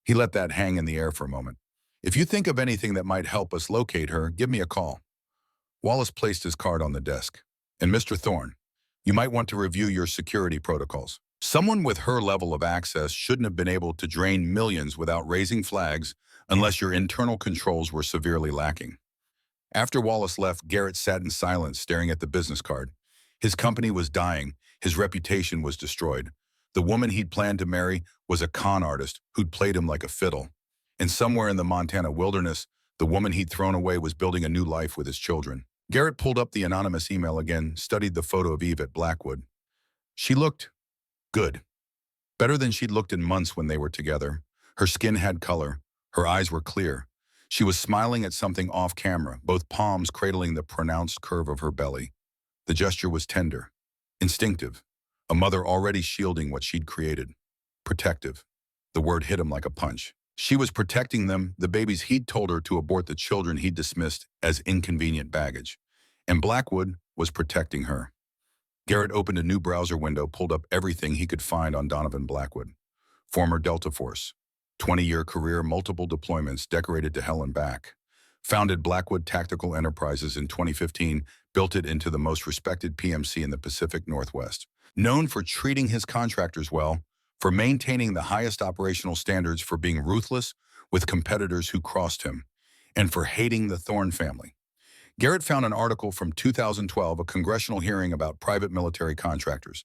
He let that hang in the air for a moment. If you think of anything that might help us locate her, give me a call. Wallace placed his card on the desk. And Mr. Thorne, you might want to review your security protocols. Someone with her level of access shouldn't have been able to drain millions without raising flags unless your internal controls were severely lacking. After Wallace left, Garrett sat in silence, staring at the business card. His company was dying. His reputation was destroyed. The woman he'd planned to marry was a con artist who'd played him like a fiddle. And somewhere in the Montana wilderness, the woman he'd thrown away was building a new life with his children. Garrett pulled up the anonymous email again, studied the photo of Eve at Blackwood. She looked good. Better than she'd looked in months when they were together. Her skin had color. Her eyes were clear. She was smiling at something off camera, both palms cradling the pronounced curve of her belly. The gesture was tender, instinctive, a mother already shielding what she'd created. Protective. The word hit him like a punch. She was protecting them, the babies he'd told her to abort, the children he'd dismissed as inconvenient baggage. And Blackwood was protecting her. Garrett opened a new browser window, pulled up everything he could find on Donovan Blackwood. Former Delta Force. 20-year career, multiple deployments, decorated to hell and back. Founded Blackwood Tactical Enterprises in 2015, built it into the most respected PMC in the Pacific Northwest. Known for treating his contractors well, for maintaining the highest operational standards, for being ruthless with competitors who crossed him, and for hating the Thorne family. Garrett found an article from 2012, a congressional hearing about private military contractors.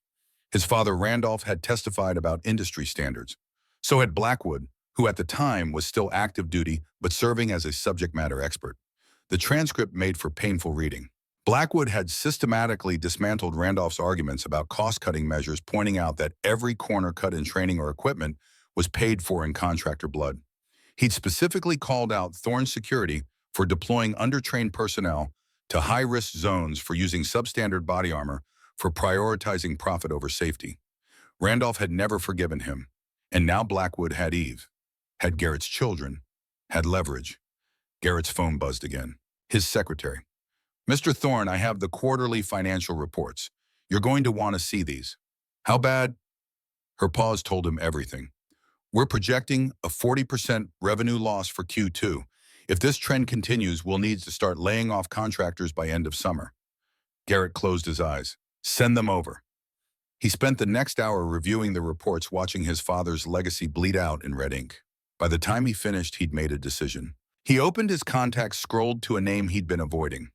His father, Randolph, had testified about industry standards. So had Blackwood, who at the time was still active duty but serving as a subject matter expert. The transcript made for painful reading. Blackwood had systematically dismantled Randolph's arguments about cost-cutting measures, pointing out that every corner cut in training or equipment was paid for in contractor blood. He'd specifically called out Thorne Security for deploying undertrained personnel to high-risk zones, for using substandard body armor, for prioritizing profit over safety. Randolph had never forgiven him, and now Blackwood had Eve, had Garrett's children, had leverage. Garrett's phone buzzed again. His secretary. Mr. Thorne, I have the quarterly financial reports. You're going to want to see these. How bad? Her pause told him everything. We're projecting a 40% revenue loss for Q2. If this trend continues, we'll need to start laying off contractors by end of summer. Garrett closed his eyes. Send them over. He spent the next hour reviewing the reports, watching his father's legacy bleed out in red ink. By the time he finished, he'd made a decision. He opened his contacts, scrolled to a name he'd been avoiding.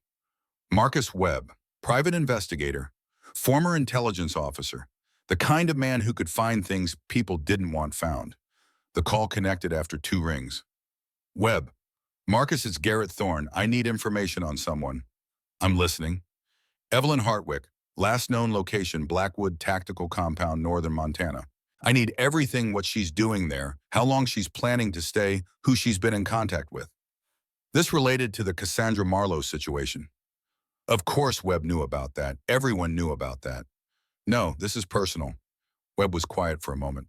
Marcus Webb, private investigator, former intelligence officer, the kind of man who could find things people didn't want found. The call connected after 2 rings. Webb. Marcus, it's Garrett Thorne. I need information on someone. I'm listening. Evelyn Hartwick, last known location, Blackwood Tactical Compound, northern Montana. I need everything, what she's doing there, how long she's planning to stay, who she's been in contact with. This related to the Cassandra Marlowe situation. Of course Webb knew about that. Everyone knew about that. No, this is personal. Webb was quiet for a moment.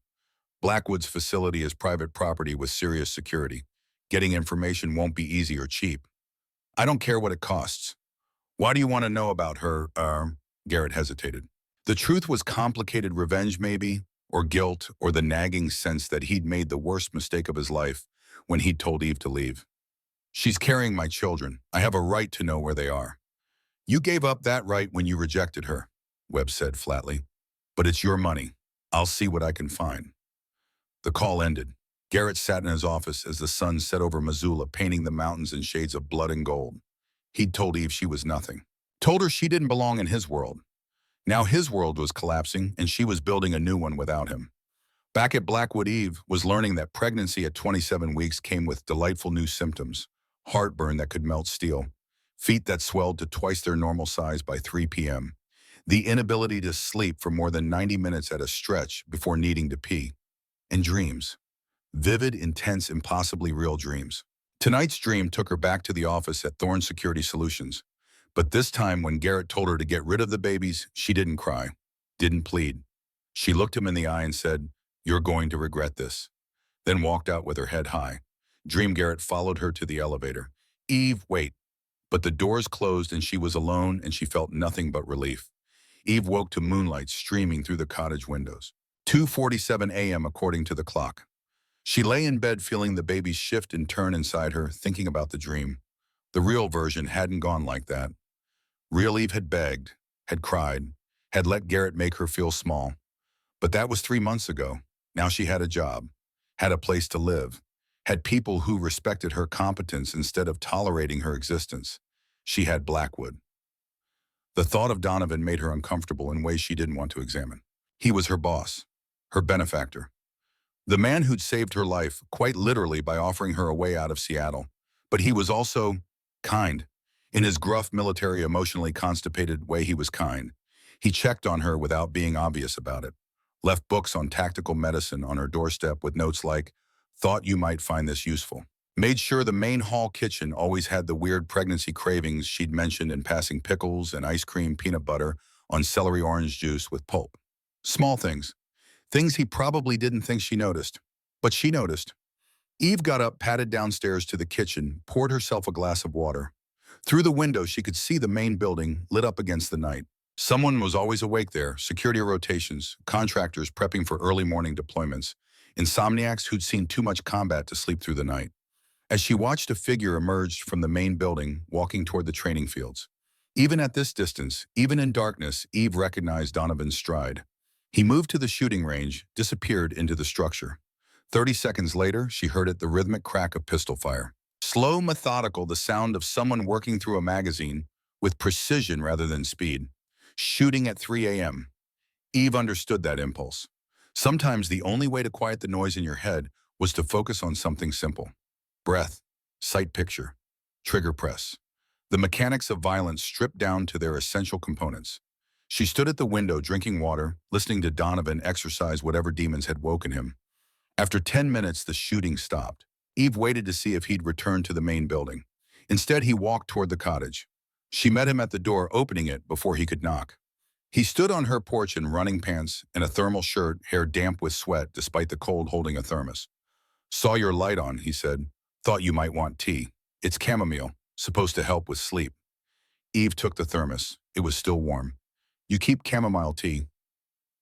Blackwood's facility is private property with serious security. Getting information won't be easy or cheap. I don't care what it costs. Why do you want to know about her? Garrett hesitated. The truth was complicated. Revenge, maybe, or guilt, or the nagging sense that he'd made the worst mistake of his life when he'd told Eve to leave. She's carrying my children. I have a right to know where they are. You gave up that right when you rejected her, Webb said flatly. But it's your money. I'll see what I can find. The call ended. Garrett sat in his office as the sun set over Missoula, painting the mountains in shades of blood and gold. He'd told Eve she was nothing. Told her she didn't belong in his world. Now his world was collapsing, and she was building a new one without him. Back at Blackwood, Eve was learning that pregnancy at 27 weeks came with delightful new symptoms. Heartburn that could melt steel. Feet that swelled to twice their normal size by 3 p.m. The inability to sleep for more than 90 minutes at a stretch before needing to pee. And dreams. Vivid, intense, impossibly real dreams. Tonight's dream took her back to the office at Thorne Security Solutions. But this time, when Garrett told her to get rid of the babies, she didn't cry, didn't plead. She looked him in the eye and said, You're going to regret this. Then walked out with her head high. Dream Garrett followed her to the elevator. Eve, wait. But the doors closed and she was alone and she felt nothing but relief. Eve woke to moonlight streaming through the cottage windows. 2:47 a.m. according to the clock. She lay in bed feeling the baby shift and turn inside her, thinking about the dream. The real version hadn't gone like that. Real Eve had begged, had cried, had let Garrett make her feel small. But that was 3 months ago. Now she had a job, had a place to live, had people who respected her competence instead of tolerating her existence. She had Blackwood. The thought of Donovan made her uncomfortable in ways she didn't want to examine. He was her boss, her benefactor, the man who'd saved her life, quite literally by offering her a way out of Seattle. But he was also kind. In his gruff, military, emotionally constipated way, he was kind. He checked on her without being obvious about it. Left books on tactical medicine on her doorstep with notes like, "Thought you might find this useful." Made sure the main hall kitchen always had the weird pregnancy cravings she'd mentioned in passing, pickles and ice cream peanut butter on celery orange juice with pulp. Small things. Things he probably didn't think she noticed. But she noticed. Eve got up, padded downstairs to the kitchen, poured herself a glass of water. Through the window, she could see the main building lit up against the night. Someone was always awake there, security rotations, contractors prepping for early morning deployments, insomniacs who'd seen too much combat to sleep through the night. As she watched, a figure emerged from the main building, walking toward the training fields. Even at this distance, even in darkness, Eve recognized Donovan's stride. He moved to the shooting range, disappeared into the structure. 30 seconds later, she heard the rhythmic crack of pistol fire. Slow, methodical, the sound of someone working through a magazine with precision rather than speed. Shooting at 3 a.m. Eve understood that impulse. Sometimes the only way to quiet the noise in your head was to focus on something simple. Breath, sight picture, trigger press. The mechanics of violence stripped down to their essential components. She stood at the window drinking water, listening to Donovan exercise whatever demons had woken him. After 10 minutes, the shooting stopped. Eve waited to see if he'd return to the main building. Instead, he walked toward the cottage. She met him at the door, opening it before he could knock. He stood on her porch in running pants and a thermal shirt, hair damp with sweat despite the cold, holding a thermos. "Saw your light on," he said. "Thought you might want tea. It's chamomile, supposed to help with sleep." Eve took the thermos. It was still warm. "You keep chamomile tea?"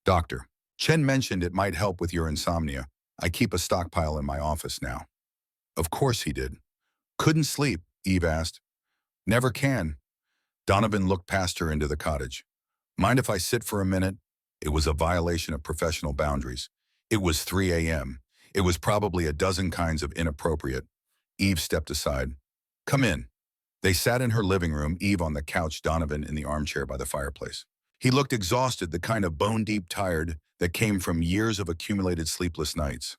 "Doctor Chen mentioned it might help with your insomnia. I keep a stockpile in my office now." Of course he did. "Couldn't sleep?" Eve asked. "Never can." Donovan looked past her into the cottage. "Mind if I sit for a minute?" It was a violation of professional boundaries. It was 3 a.m. It was probably a dozen kinds of inappropriate. Eve stepped aside. "Come in." They sat in her living room, Eve on the couch, Donovan in the armchair by the fireplace. He looked exhausted, the kind of bone-deep tired that came from years of accumulated sleepless nights.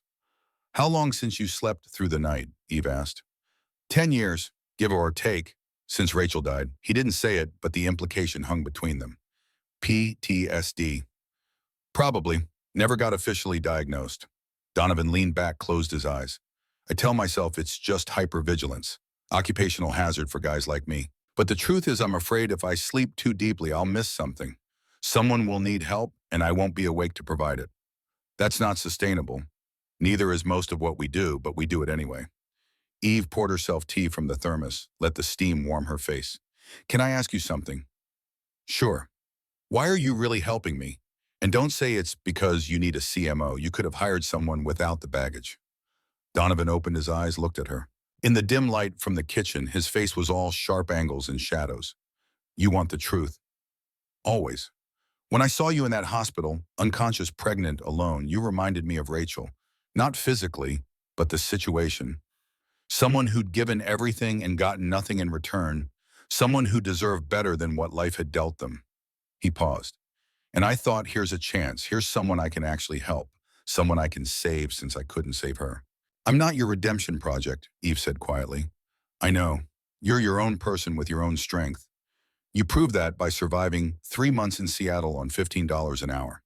"How long since you slept through the night?" Eve asked. 10 years, give or take, since Rachel died. He didn't say it, but the implication hung between them. PTSD. Probably. Never got officially diagnosed. Donovan leaned back, closed his eyes. "I tell myself it's just hypervigilance. Occupational hazard for guys like me. But the truth is, I'm afraid if I sleep too deeply, I'll miss something. Someone will need help, and I won't be awake to provide it. That's not sustainable. Neither is most of what we do, but we do it anyway." Eve poured herself tea from the thermos, let the steam warm her face. "Can I ask you something?" "Sure. Why are you really helping me? And don't say it's because you need a CMO. You could have hired someone without the baggage." Donovan opened his eyes, looked at her. In the dim light from the kitchen, his face was all sharp angles and shadows. "You want the truth?" "Always. When I saw you in that hospital, unconscious, pregnant, alone, you reminded me of Rachel. Not physically, but the situation. Someone who'd given everything and gotten nothing in return. Someone who deserved better than what life had dealt them." He paused. "And I thought, here's a chance. Here's someone I can actually help. Someone I can save since I couldn't save her." "I'm not your redemption project," Eve said quietly. "I know. You're your own person with your own strength. You proved that by surviving 3 months in Seattle on $15 an hour."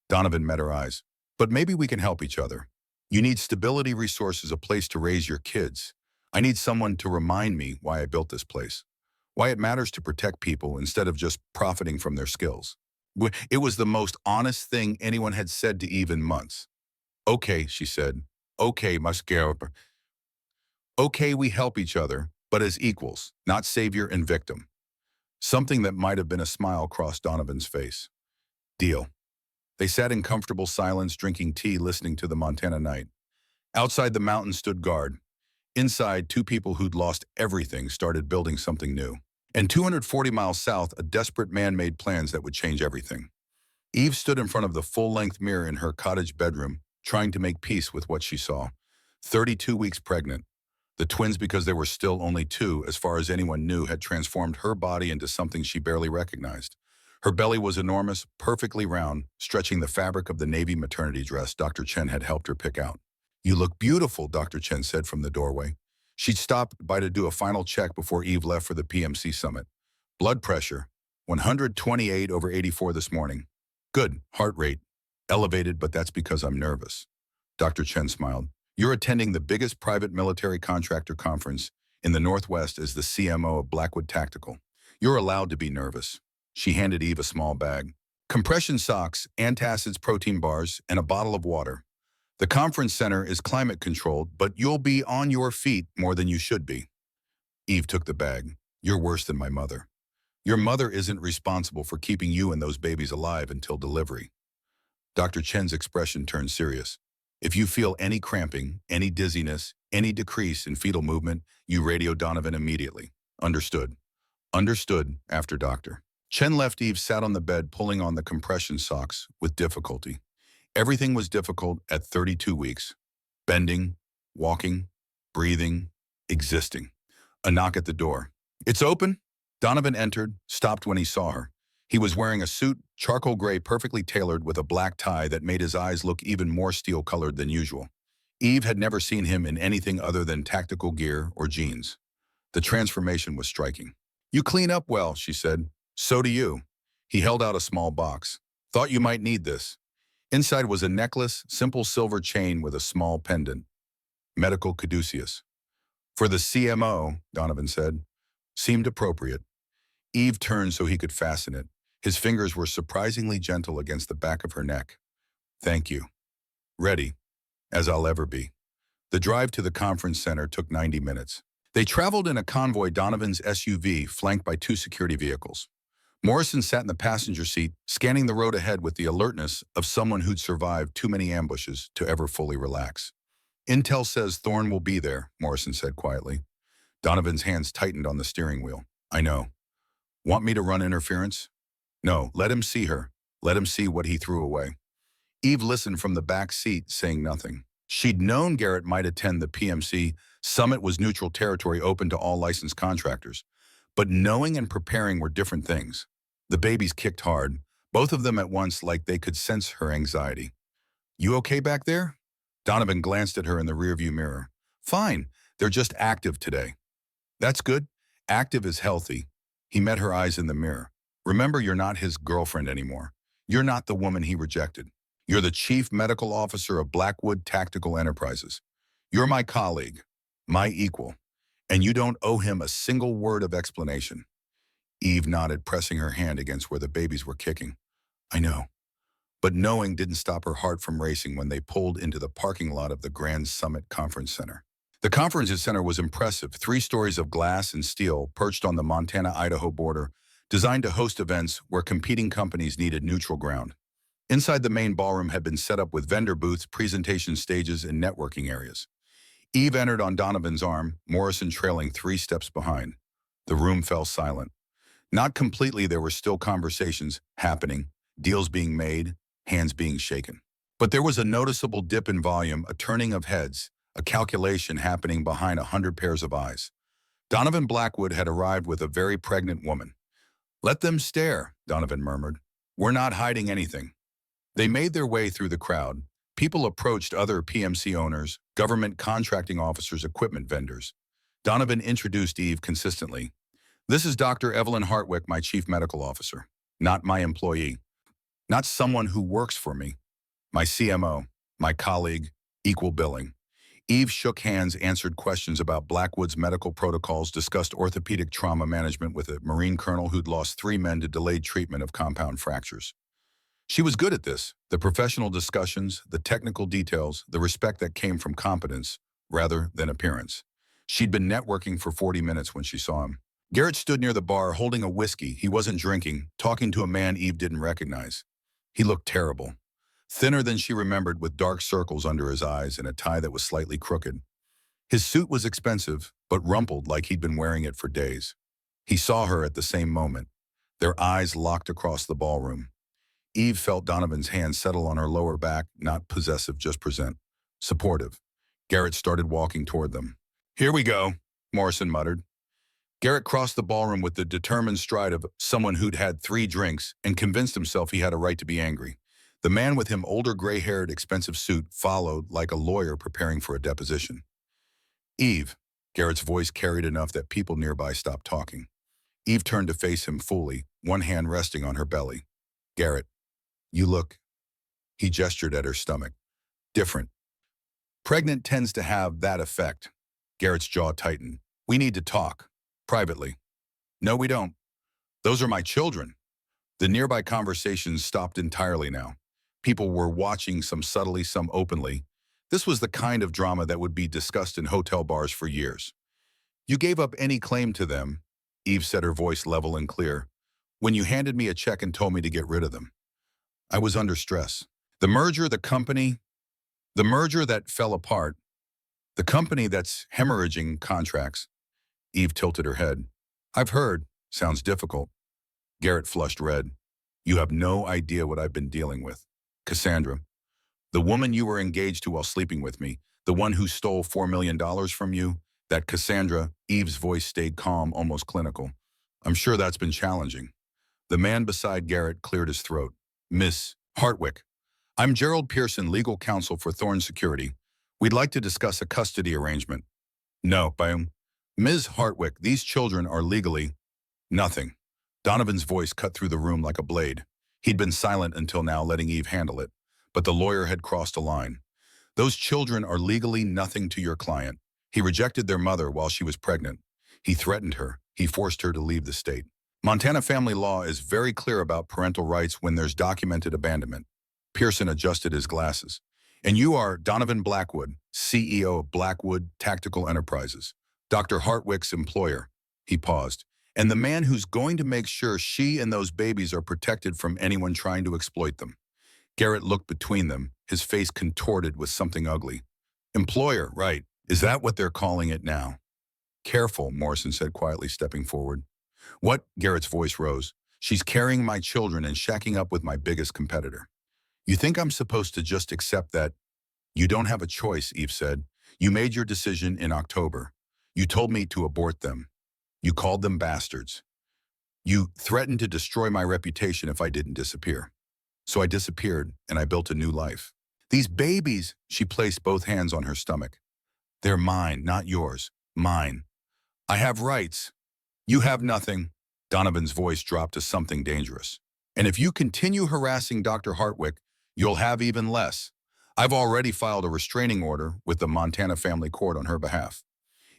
Donovan met her eyes. "But maybe we can help each other. You need stability, resources, a place to raise your kids. I need someone to remind me why I built this place. Why it matters to protect people instead of just profiting from their skills." It was the most honest thing anyone had said to Eve in months. Okay, she said. Okay, mascara. Okay, we help each other, but as equals, not savior and victim. Something that might have been a smile crossed Donovan's face. Deal. They sat in comfortable silence, drinking tea, listening to the Montana night. Outside the mountain stood guard. Inside, two people who'd lost everything started building something new. And 240 miles south, a desperate man made plans that would change everything. Eve stood in front of the full-length mirror in her cottage bedroom, trying to make peace with what she saw. 32 weeks pregnant. The twins, because they were still only two, as far as anyone knew, had transformed her body into something she barely recognized. Her belly was enormous, perfectly round, stretching the fabric of the Navy maternity dress Dr. Chen had helped her pick out. You look beautiful, Dr. Chen said from the doorway. She'd stopped by to do a final check before Eve left for the PMC summit. Blood pressure, 128/84 this morning. Good, heart rate, elevated, but that's because I'm nervous. Dr. Chen smiled. You're attending the biggest private military contractor conference in the Northwest as the CMO of Blackwood Tactical. You're allowed to be nervous. She handed Eve a small bag. Compression socks, antacids protein bars, and a bottle of water. The conference center is climate controlled, but you'll be on your feet more than you should be. Eve took the bag. You're worse than my mother. Your mother isn't responsible for keeping you and those babies alive until delivery. Dr. Chen's expression turned serious. If you feel any cramping, any dizziness, any decrease in fetal movement, you radio Donovan immediately. Understood. Understood, after Dr. Chen left. Eve sat on the bed pulling on the compression socks with difficulty. Everything was difficult at 32 weeks. Bending, walking, breathing, existing. A knock at the door. It's open? Donovan entered, stopped when he saw her. He was wearing a suit, charcoal gray, perfectly tailored with a black tie that made his eyes look even more steel-colored than usual. Eve had never seen him in anything other than tactical gear or jeans. The transformation was striking. You clean up well, she said. So do you. He held out a small box. Thought you might need this. Inside was a necklace, simple silver chain with a small pendant. Medical caduceus. For the CMO, Donovan said. Seemed appropriate. Eve turned so he could fasten it. His fingers were surprisingly gentle against the back of her neck. Thank you. Ready, as I'll ever be. The drive to the conference center took 90 minutes. They traveled in a convoy, Donovan's SUV, flanked by two security vehicles. Morrison sat in the passenger seat, scanning the road ahead with the alertness of someone who'd survived too many ambushes to ever fully relax. Intel says Thorne will be there, Morrison said quietly. Donovan's hands tightened on the steering wheel. I know. Want me to run interference? No, let him see her. Let him see what he threw away. Eve listened from the back seat, saying nothing. She'd known Garrett might attend the PMC. Summit was neutral territory open to all licensed contractors. But knowing and preparing were different things. The babies kicked hard, both of them at once, like they could sense her anxiety. You okay back there? Donovan glanced at her in the rearview mirror. Fine, they're just active today. That's good. Active is healthy. He met her eyes in the mirror. Remember, you're not his girlfriend anymore. You're not the woman he rejected. You're the chief medical officer of Blackwood Tactical Enterprises. You're my colleague, my equal, and you don't owe him a single word of explanation. Eve nodded, pressing her hand against where the babies were kicking. I know. But knowing didn't stop her heart from racing when they pulled into the parking lot of the Grand Summit Conference Center. The conference center was impressive, 3 stories of glass and steel perched on the Montana-Idaho border, designed to host events where competing companies needed neutral ground. Inside, the main ballroom had been set up with vendor booths, presentation stages, and networking areas. Eve entered on Donovan's arm, Morrison trailing 3 steps behind. The room fell silent. Not completely, there were still conversations happening, deals being made, hands being shaken. But there was a noticeable dip in volume, a turning of heads, a calculation happening behind 100 pairs of eyes. Donovan Blackwood had arrived with a very pregnant woman. Let them stare, Donovan murmured. We're not hiding anything. They made their way through the crowd. People approached other PMC owners, government contracting officers, equipment vendors. Donovan introduced Eve consistently. This is Dr. Evelyn Hartwick, my chief medical officer. Not my employee. Not someone who works for me. My CMO, my colleague, equal billing. Eve shook hands, answered questions about Blackwood's medical protocols, discussed orthopedic trauma management with a Marine colonel who'd lost 3 men to delayed treatment of compound fractures. She was good at this. The professional discussions, the technical details, the respect that came from competence rather than appearance. She'd been networking for 40 minutes when she saw him. Garrett stood near the bar holding a whiskey he wasn't drinking, talking to a man Eve didn't recognize. He looked terrible. Thinner than she remembered, with dark circles under his eyes and a tie that was slightly crooked. His suit was expensive, but rumpled like he'd been wearing it for days. He saw her at the same moment. Their eyes locked across the ballroom. Eve felt Donovan's hand settle on her lower back, not possessive, just present. Supportive. Garrett started walking toward them. "Here we go," Morrison muttered. Garrett crossed the ballroom with the determined stride of someone who'd had 3 drinks and convinced himself he had a right to be angry. The man with him, older, gray-haired, expensive suit, followed like a lawyer preparing for a deposition. "Eve." Garrett's voice carried enough that people nearby stopped talking. Eve turned to face him fully, one hand resting on her belly. "Garrett, you look." He gestured at her stomach. "Different." "Pregnant tends to have that effect." Garrett's jaw tightened. "We need to talk. Privately." "No, we don't. Those are my children." The nearby conversations stopped entirely now. People were watching, some subtly, some openly. This was the kind of drama that would be discussed in hotel bars for years. "You gave up any claim to them," Eve said, her voice level and clear, "when you handed me a check and told me to get rid of them. I was under stress. The merger, the merger that fell apart, the company that's hemorrhaging contracts." Eve tilted her head. "I've heard. Sounds difficult." Garrett flushed red. "You have no idea what I've been dealing with. Cassandra, the woman you were engaged to while sleeping with me, the one who stole $4 million from you, that Cassandra." Eve's voice stayed calm, almost clinical. "I'm sure that's been challenging." The man beside Garrett cleared his throat. "Miss Hartwick, I'm Gerald Pearson, legal counsel for Thorn Security. We'd like to discuss a custody arrangement." "No, Bayum." "Ms. Hartwick, these children are legally—" "Nothing." Donovan's voice cut through the room like a blade. He'd been silent until now, letting Eve handle it. But the lawyer had crossed a line. "Those children are legally nothing to your client. He rejected their mother while she was pregnant. He threatened her. He forced her to leave the state. Montana family law is very clear about parental rights when there's documented abandonment." Pearson adjusted his glasses. "And you are Donovan Blackwood, CEO of Blackwood Tactical Enterprises, Dr. Hartwick's employer." He paused. "And the man who's going to make sure she and those babies are protected from anyone trying to exploit them." Garrett looked between them, his face contorted with something ugly. "Employer, right. Is that what they're calling it now?" "Careful," Morrison said quietly, stepping forward. "What?" Garrett's voice rose. "She's carrying my children and shacking up with my biggest competitor. You think I'm supposed to just accept that?" "You don't have a choice," Eve said. "You made your decision in October. You told me to abort them. You called them bastards. You threatened to destroy my reputation if I didn't disappear. So I disappeared, and I built a new life. These babies," she placed both hands on her stomach. "They're mine, not yours. Mine. I have rights. You have nothing." Donovan's voice dropped to something dangerous. "And if you continue harassing Dr. Hartwick, you'll have even less. I've already filed a restraining order with the Montana Family Court on her behalf.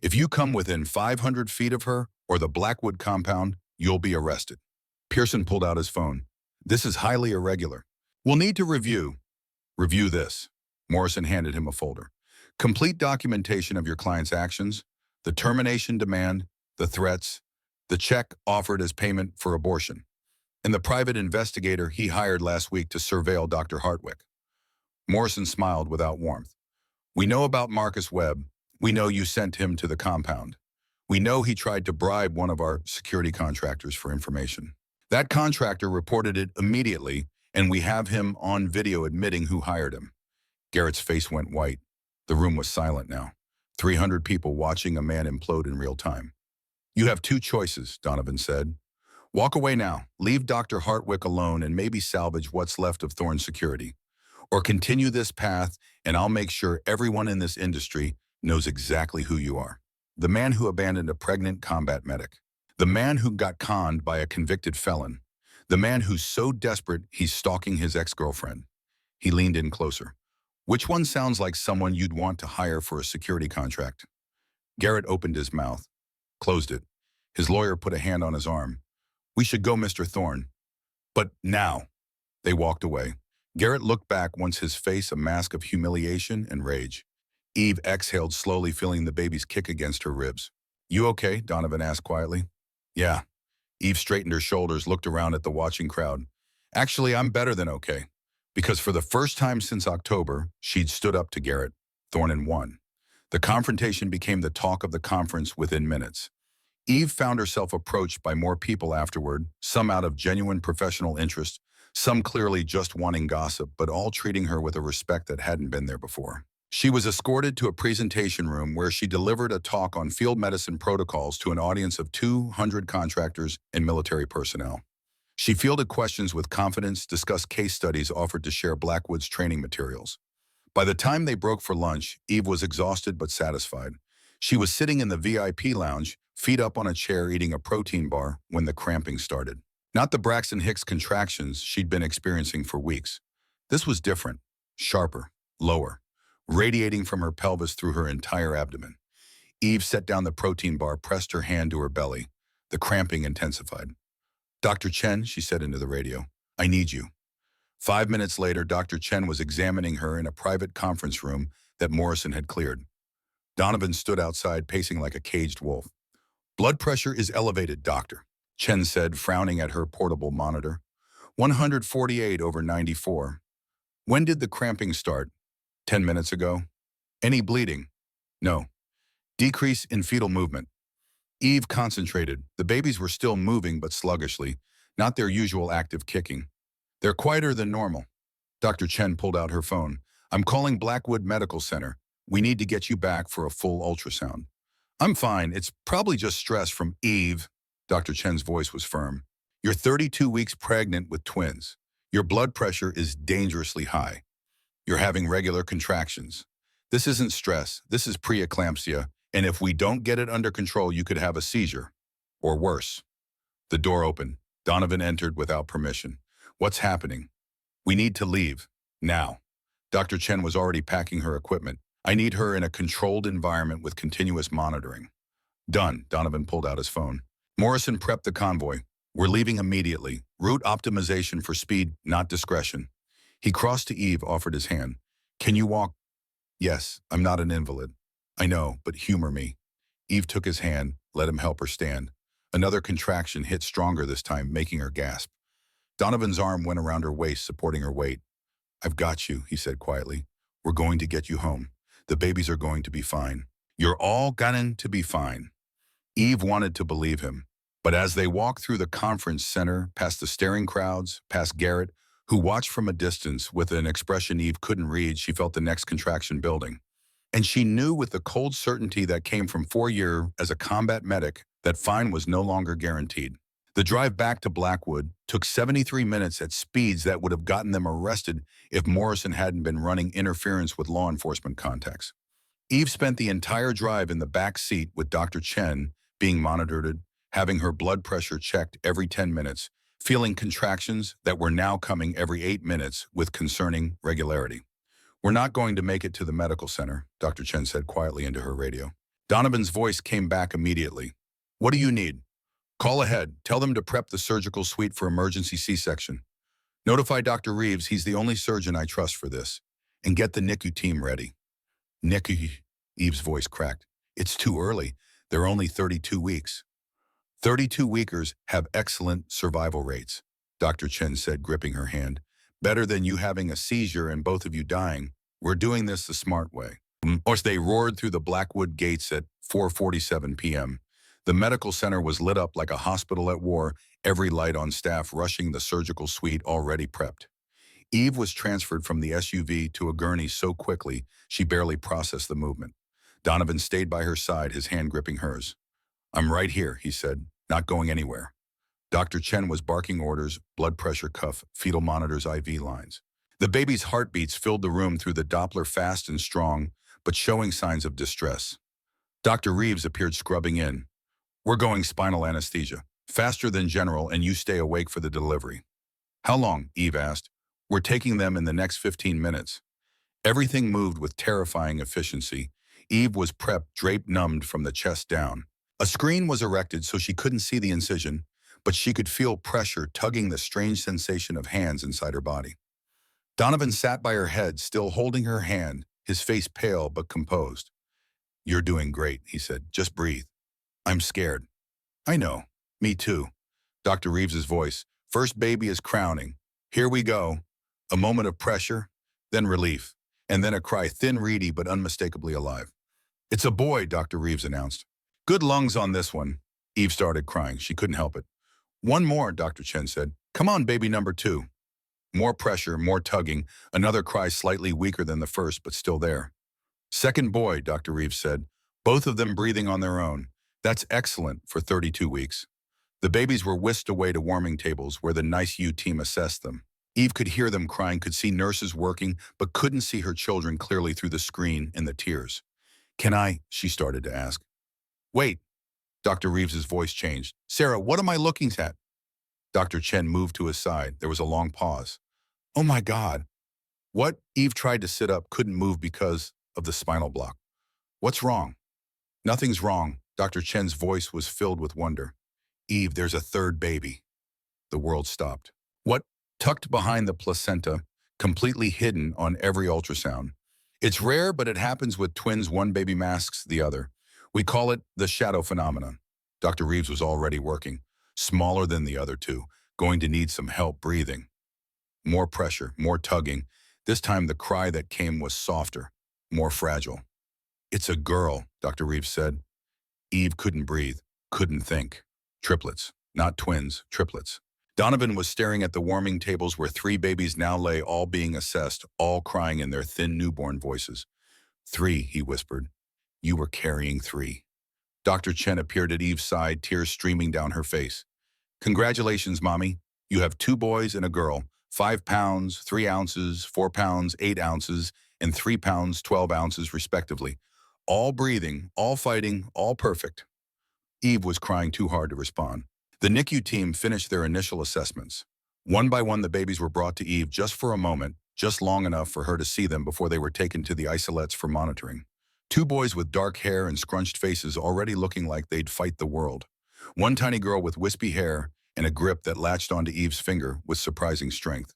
If you come within 500 feet of her or the Blackwood compound, you'll be arrested." Pearson pulled out his phone. "This is highly irregular. We'll need to review this." Morrison handed him a folder. "Complete documentation of your client's actions, the termination demand, the threats, the check offered as payment for abortion, and the private investigator he hired last week to surveil Dr. Hartwick." Morrison smiled without warmth. "We know about Marcus Webb. We know you sent him to the compound. We know he tried to bribe one of our security contractors for information. That contractor reported it immediately, and we have him on video admitting who hired him." Garrett's face went white. The room was silent now. 300 people watching a man implode in real time. "You have 2 choices," Donovan said. "Walk away now, leave Dr. Hartwick alone, and maybe salvage what's left of Thorn Security. Or continue this path, and I'll make sure everyone in this industry knows exactly who you are. The man who abandoned a pregnant combat medic. The man who got conned by a convicted felon. The man who's so desperate he's stalking his ex-girlfriend." He leaned in closer. "Which one sounds like someone you'd want to hire for a security contract?" Garrett opened his mouth, closed it. His lawyer put a hand on his arm. "We should go, Mr. Thorne. But now." They walked away. Garrett looked back, once his face a mask of humiliation and rage. Eve exhaled slowly, feeling the baby's kick against her ribs. You okay? Donovan asked quietly. Yeah. Eve straightened her shoulders, looked around at the watching crowd. Actually, I'm better than okay. Because for the first time since October, she'd stood up to Garrett. Thornton won. The confrontation became the talk of the conference within minutes. Eve found herself approached by more people afterward, some out of genuine professional interest, some clearly just wanting gossip, but all treating her with a respect that hadn't been there before. She was escorted to a presentation room where she delivered a talk on field medicine protocols to an audience of 200 contractors and military personnel. She fielded questions with confidence, discussed case studies, offered to share Blackwood's training materials. By the time they broke for lunch, Eve was exhausted but satisfied. She was sitting in the VIP lounge, feet up on a chair eating a protein bar, when the cramping started. Not the Braxton Hicks contractions she'd been experiencing for weeks. This was different, sharper, lower, radiating from her pelvis through her entire abdomen. Eve set down the protein bar, pressed her hand to her belly. The cramping intensified. Dr. Chen, she said into the radio, I need you. 5 minutes later, Dr. Chen was examining her in a private conference room that Morrison had cleared. Donovan stood outside, pacing like a caged wolf. Blood pressure is elevated, doctor, Chen said, frowning at her portable monitor. 148/94. When did the cramping start? 10 minutes ago. Any bleeding? No. Decrease in fetal movement. Eve concentrated. The babies were still moving, but sluggishly, not their usual active kicking. They're quieter than normal. Dr. Chen pulled out her phone. I'm calling Blackwood Medical Center. We need to get you back for a full ultrasound. I'm fine. It's probably just stress from Eve. Dr. Chen's voice was firm. You're 32 weeks pregnant with twins. Your blood pressure is dangerously high. You're having regular contractions. This isn't stress. This is preeclampsia. And if we don't get it under control, you could have a seizure. Or worse. The door opened. Donovan entered without permission. What's happening? We need to leave. Now. Dr. Chen was already packing her equipment. I need her in a controlled environment with continuous monitoring. Done. Donovan pulled out his phone. Morrison prepped the convoy. We're leaving immediately. Route optimization for speed, not discretion. He crossed to Eve, offered his hand. Can you walk? Yes, I'm not an invalid. I know, but humor me. Eve took his hand, let him help her stand. Another contraction hit stronger this time, making her gasp. Donovan's arm went around her waist, supporting her weight. I've got you, he said quietly. We're going to get you home. The babies are going to be fine. You're all going to be fine. Eve wanted to believe him. But as they walked through the conference center, past the staring crowds, past Garrett, who watched from a distance with an expression Eve couldn't read, she felt the next contraction building. And she knew with the cold certainty that came from 4 years as a combat medic that fine was no longer guaranteed. The drive back to Blackwood took 73 minutes at speeds that would have gotten them arrested if Morrison hadn't been running interference with law enforcement contacts. Eve spent the entire drive in the back seat with Dr. Chen being monitored, having her blood pressure checked every 10 minutes, feeling contractions that were now coming every 8 minutes with concerning regularity. We're not going to make it to the medical center, Dr. Chen said quietly into her radio. Donovan's voice came back immediately. What do you need? Call ahead. Tell them to prep the surgical suite for emergency C-section. Notify Dr. Reeves, he's the only surgeon I trust for this. And get the NICU team ready. NICU, Eve's voice cracked. It's too early. They're only 32 weeks. 32-weekers have excellent survival rates, Dr. Chen said, gripping her hand. Better than you having a seizure and both of you dying. We're doing this the smart way. Of course, they roared through the Blackwood gates at 4:47 p.m. The medical center was lit up like a hospital at war, every light on staff rushing the surgical suite already prepped. Eve was transferred from the SUV to a gurney so quickly she barely processed the movement. Donovan stayed by her side, his hand gripping hers. I'm right here, he said, not going anywhere. Dr. Chen was barking orders, blood pressure cuff, fetal monitors, IV lines. The baby's heartbeats filled the room through the Doppler, fast and strong, but showing signs of distress. Dr. Reeves appeared, scrubbing in. We're going spinal anesthesia, faster than general, and you stay awake for the delivery. How long? Eve asked. We're taking them in the next 15 minutes. Everything moved with terrifying efficiency. Eve was prepped, draped, numbed from the chest down. A screen was erected so she couldn't see the incision, but she could feel pressure tugging the strange sensation of hands inside her body. Donovan sat by her head, still holding her hand, his face pale but composed. "You're doing great," he said. "Just breathe." "I'm scared." "I know. Me too." Dr. Reeves's voice. "First baby is crowning. Here we go." A moment of pressure, then relief, and then a cry, thin, reedy, but unmistakably alive. "It's a boy," Dr. Reeves announced. "Good lungs on this one." Eve started crying. She couldn't help it. "One more," Dr. Chen said. "Come on, baby number 2. More pressure, more tugging, another cry slightly weaker than the first, but still there. "Second boy," Dr. Reeves said. "Both of them breathing on their own. That's excellent for 32 weeks. The babies were whisked away to warming tables where the NICU team assessed them. Eve could hear them crying, could see nurses working, but couldn't see her children clearly through the screen and the tears. "Can I?" she started to ask. "Wait." Dr. Reeves's voice changed. "Sarah, what am I looking at?" Dr. Chen moved to his side. There was a long pause. "Oh my God." "What?" Eve tried to sit up, couldn't move because of the spinal block. "What's wrong?" "Nothing's wrong." Dr. Chen's voice was filled with wonder. "Eve, there's a third baby." The world stopped. "What?" "Tucked behind the placenta, completely hidden on every ultrasound. It's rare, but it happens with twins. One baby masks the other. We call it the shadow phenomenon." Dr. Reeves was already working. "Smaller than the other two, going to need some help breathing." More pressure, more tugging. This time the cry that came was softer, more fragile. "It's a girl," Dr. Reeves said. Eve couldn't breathe, couldn't think. Triplets, not twins, triplets. Donovan was staring at the warming tables where 3 babies now lay, all being assessed, all crying in their thin newborn voices. "3," he whispered. "You were carrying 3. Dr. Chen appeared at Eve's side, tears streaming down her face. "Congratulations, Mommy. You have 2 boys and a girl, 5 pounds, 3 ounces, 4 pounds, 8 ounces, and 3 pounds, 12 ounces, respectively. All breathing, all fighting, all perfect." Eve was crying too hard to respond. The NICU team finished their initial assessments. One by one, the babies were brought to Eve just for a moment, just long enough for her to see them before they were taken to the isolates for monitoring. 2 boys with dark hair and scrunched faces, already looking like they'd fight the world. One tiny girl with wispy hair and a grip that latched onto Eve's finger with surprising strength.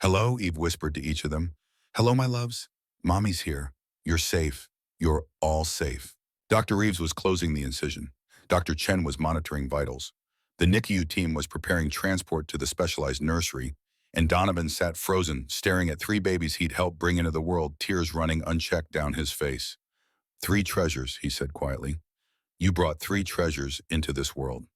"Hello," Eve whispered to each of them. "Hello, my loves. Mommy's here. You're safe. You're all safe." Dr. Reeves was closing the incision. Dr. Chen was monitoring vitals. The NICU team was preparing transport to the specialized nursery, and Donovan sat frozen, staring at 3 babies he'd helped bring into the world, tears running unchecked down his face. "3 treasures," he said quietly. "You brought 3 treasures into this world."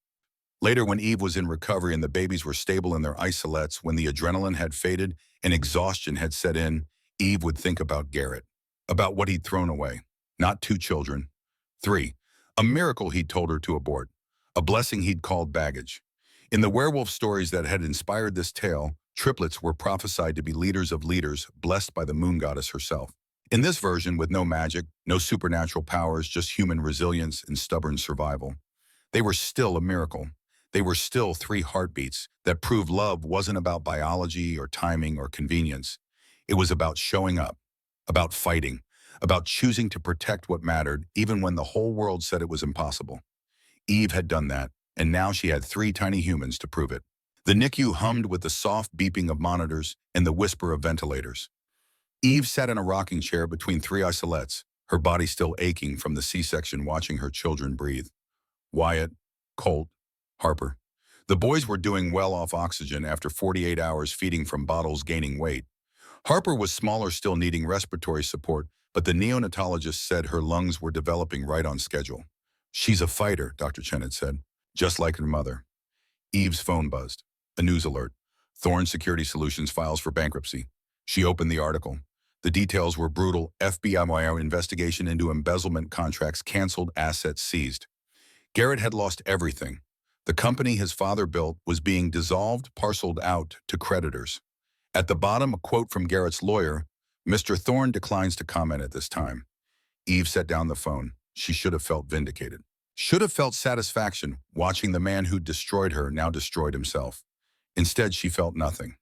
Later, when Eve was in recovery and the babies were stable in their isolates, when the adrenaline had faded and exhaustion had set in, Eve would think about Garrett, about what he'd thrown away. Not 2 children, 3. A miracle he'd told her to abort, a blessing he'd called baggage. In the werewolf stories that had inspired this tale, triplets were prophesied to be leaders of leaders, blessed by the moon goddess herself. In this version, with no magic, no supernatural powers, just human resilience and stubborn survival, they were still a miracle. They were still 3 heartbeats that proved love wasn't about biology or timing or convenience. It was about showing up, about fighting, about choosing to protect what mattered, even when the whole world said it was impossible. Eve had done that, and now she had 3 tiny humans to prove it. The NICU hummed with the soft beeping of monitors and the whisper of ventilators. Eve sat in a rocking chair between 3 isolates, her body still aching from the C-section, watching her children breathe. Wyatt, Colt, Harper. The boys were doing well off oxygen after 48 hours feeding from bottles, gaining weight. Harper was smaller, still needing respiratory support, but the neonatologist said her lungs were developing right on schedule. "She's a fighter," Dr. Chen had said, "just like her mother." Eve's phone buzzed. A news alert. Thorn Security Solutions files for bankruptcy. She opened the article. The details were brutal. FBI investigation into embezzlement contracts canceled, assets seized. Garrett had lost everything. The company his father built was being dissolved, parceled out to creditors. At the bottom, a quote from Garrett's lawyer: "Mr. Thorne declines to comment at this time." Eve set down the phone. She should have felt vindicated. Should have felt satisfaction, watching the man who destroyed her now destroyed himself. Instead, she felt nothing.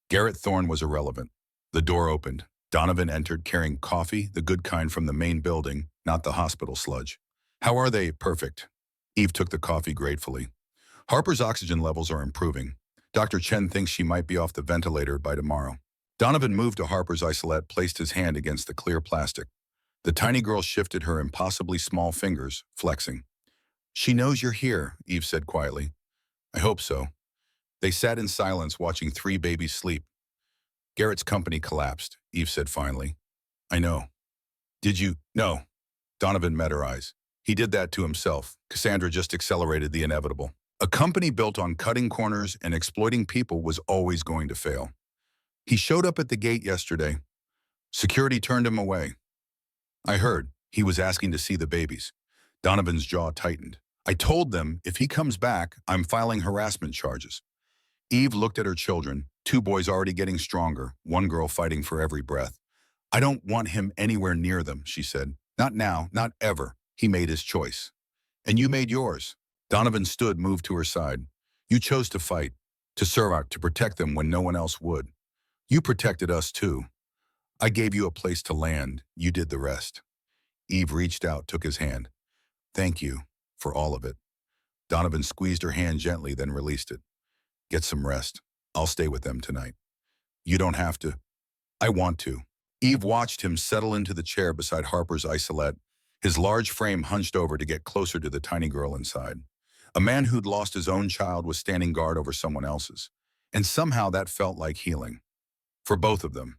Garrett Thorne was irrelevant. The door opened. Donovan entered carrying coffee, the good kind from the main building, not the hospital sludge. "How are they?" "Perfect." Eve took the coffee gratefully. Harper's oxygen levels are improving. Dr. Chen thinks she might be off the ventilator by tomorrow. Donovan moved to Harper's isolette, placed his hand against the clear plastic. The tiny girl shifted her impossibly small fingers, flexing. She knows you're here, Eve said quietly. I hope so. They sat in silence, watching three babies sleep. Garrett's company collapsed, Eve said finally. I know. Did you? No. Donovan met her eyes. He did that to himself. Cassandra just accelerated the inevitable. A company built on cutting corners and exploiting people was always going to fail. He showed up at the gate yesterday. Security turned him away. I heard. He was asking to see the babies. Donovan's jaw tightened. I told them if he comes back, I'm filing harassment charges. Eve looked at her children, two boys already getting stronger, one girl fighting for every breath. I don't want him anywhere near them, she said. Not now, not ever. He made his choice. And you made yours. Donovan stood, moved to her side. You chose to fight, to serve out, to protect them when no one else would. You protected us too. I gave you a place to land. You did the rest. Eve reached out, took his hand. Thank you for all of it. Donovan squeezed her hand gently, then released it. Get some rest. I'll stay with them tonight. You don't have to. I want to. Eve watched him settle into the chair beside Harper's isolette, his large frame hunched over to get closer to the tiny girl inside. A man who'd lost his own child was standing guard over someone else's, and somehow that felt like healing. For both of them.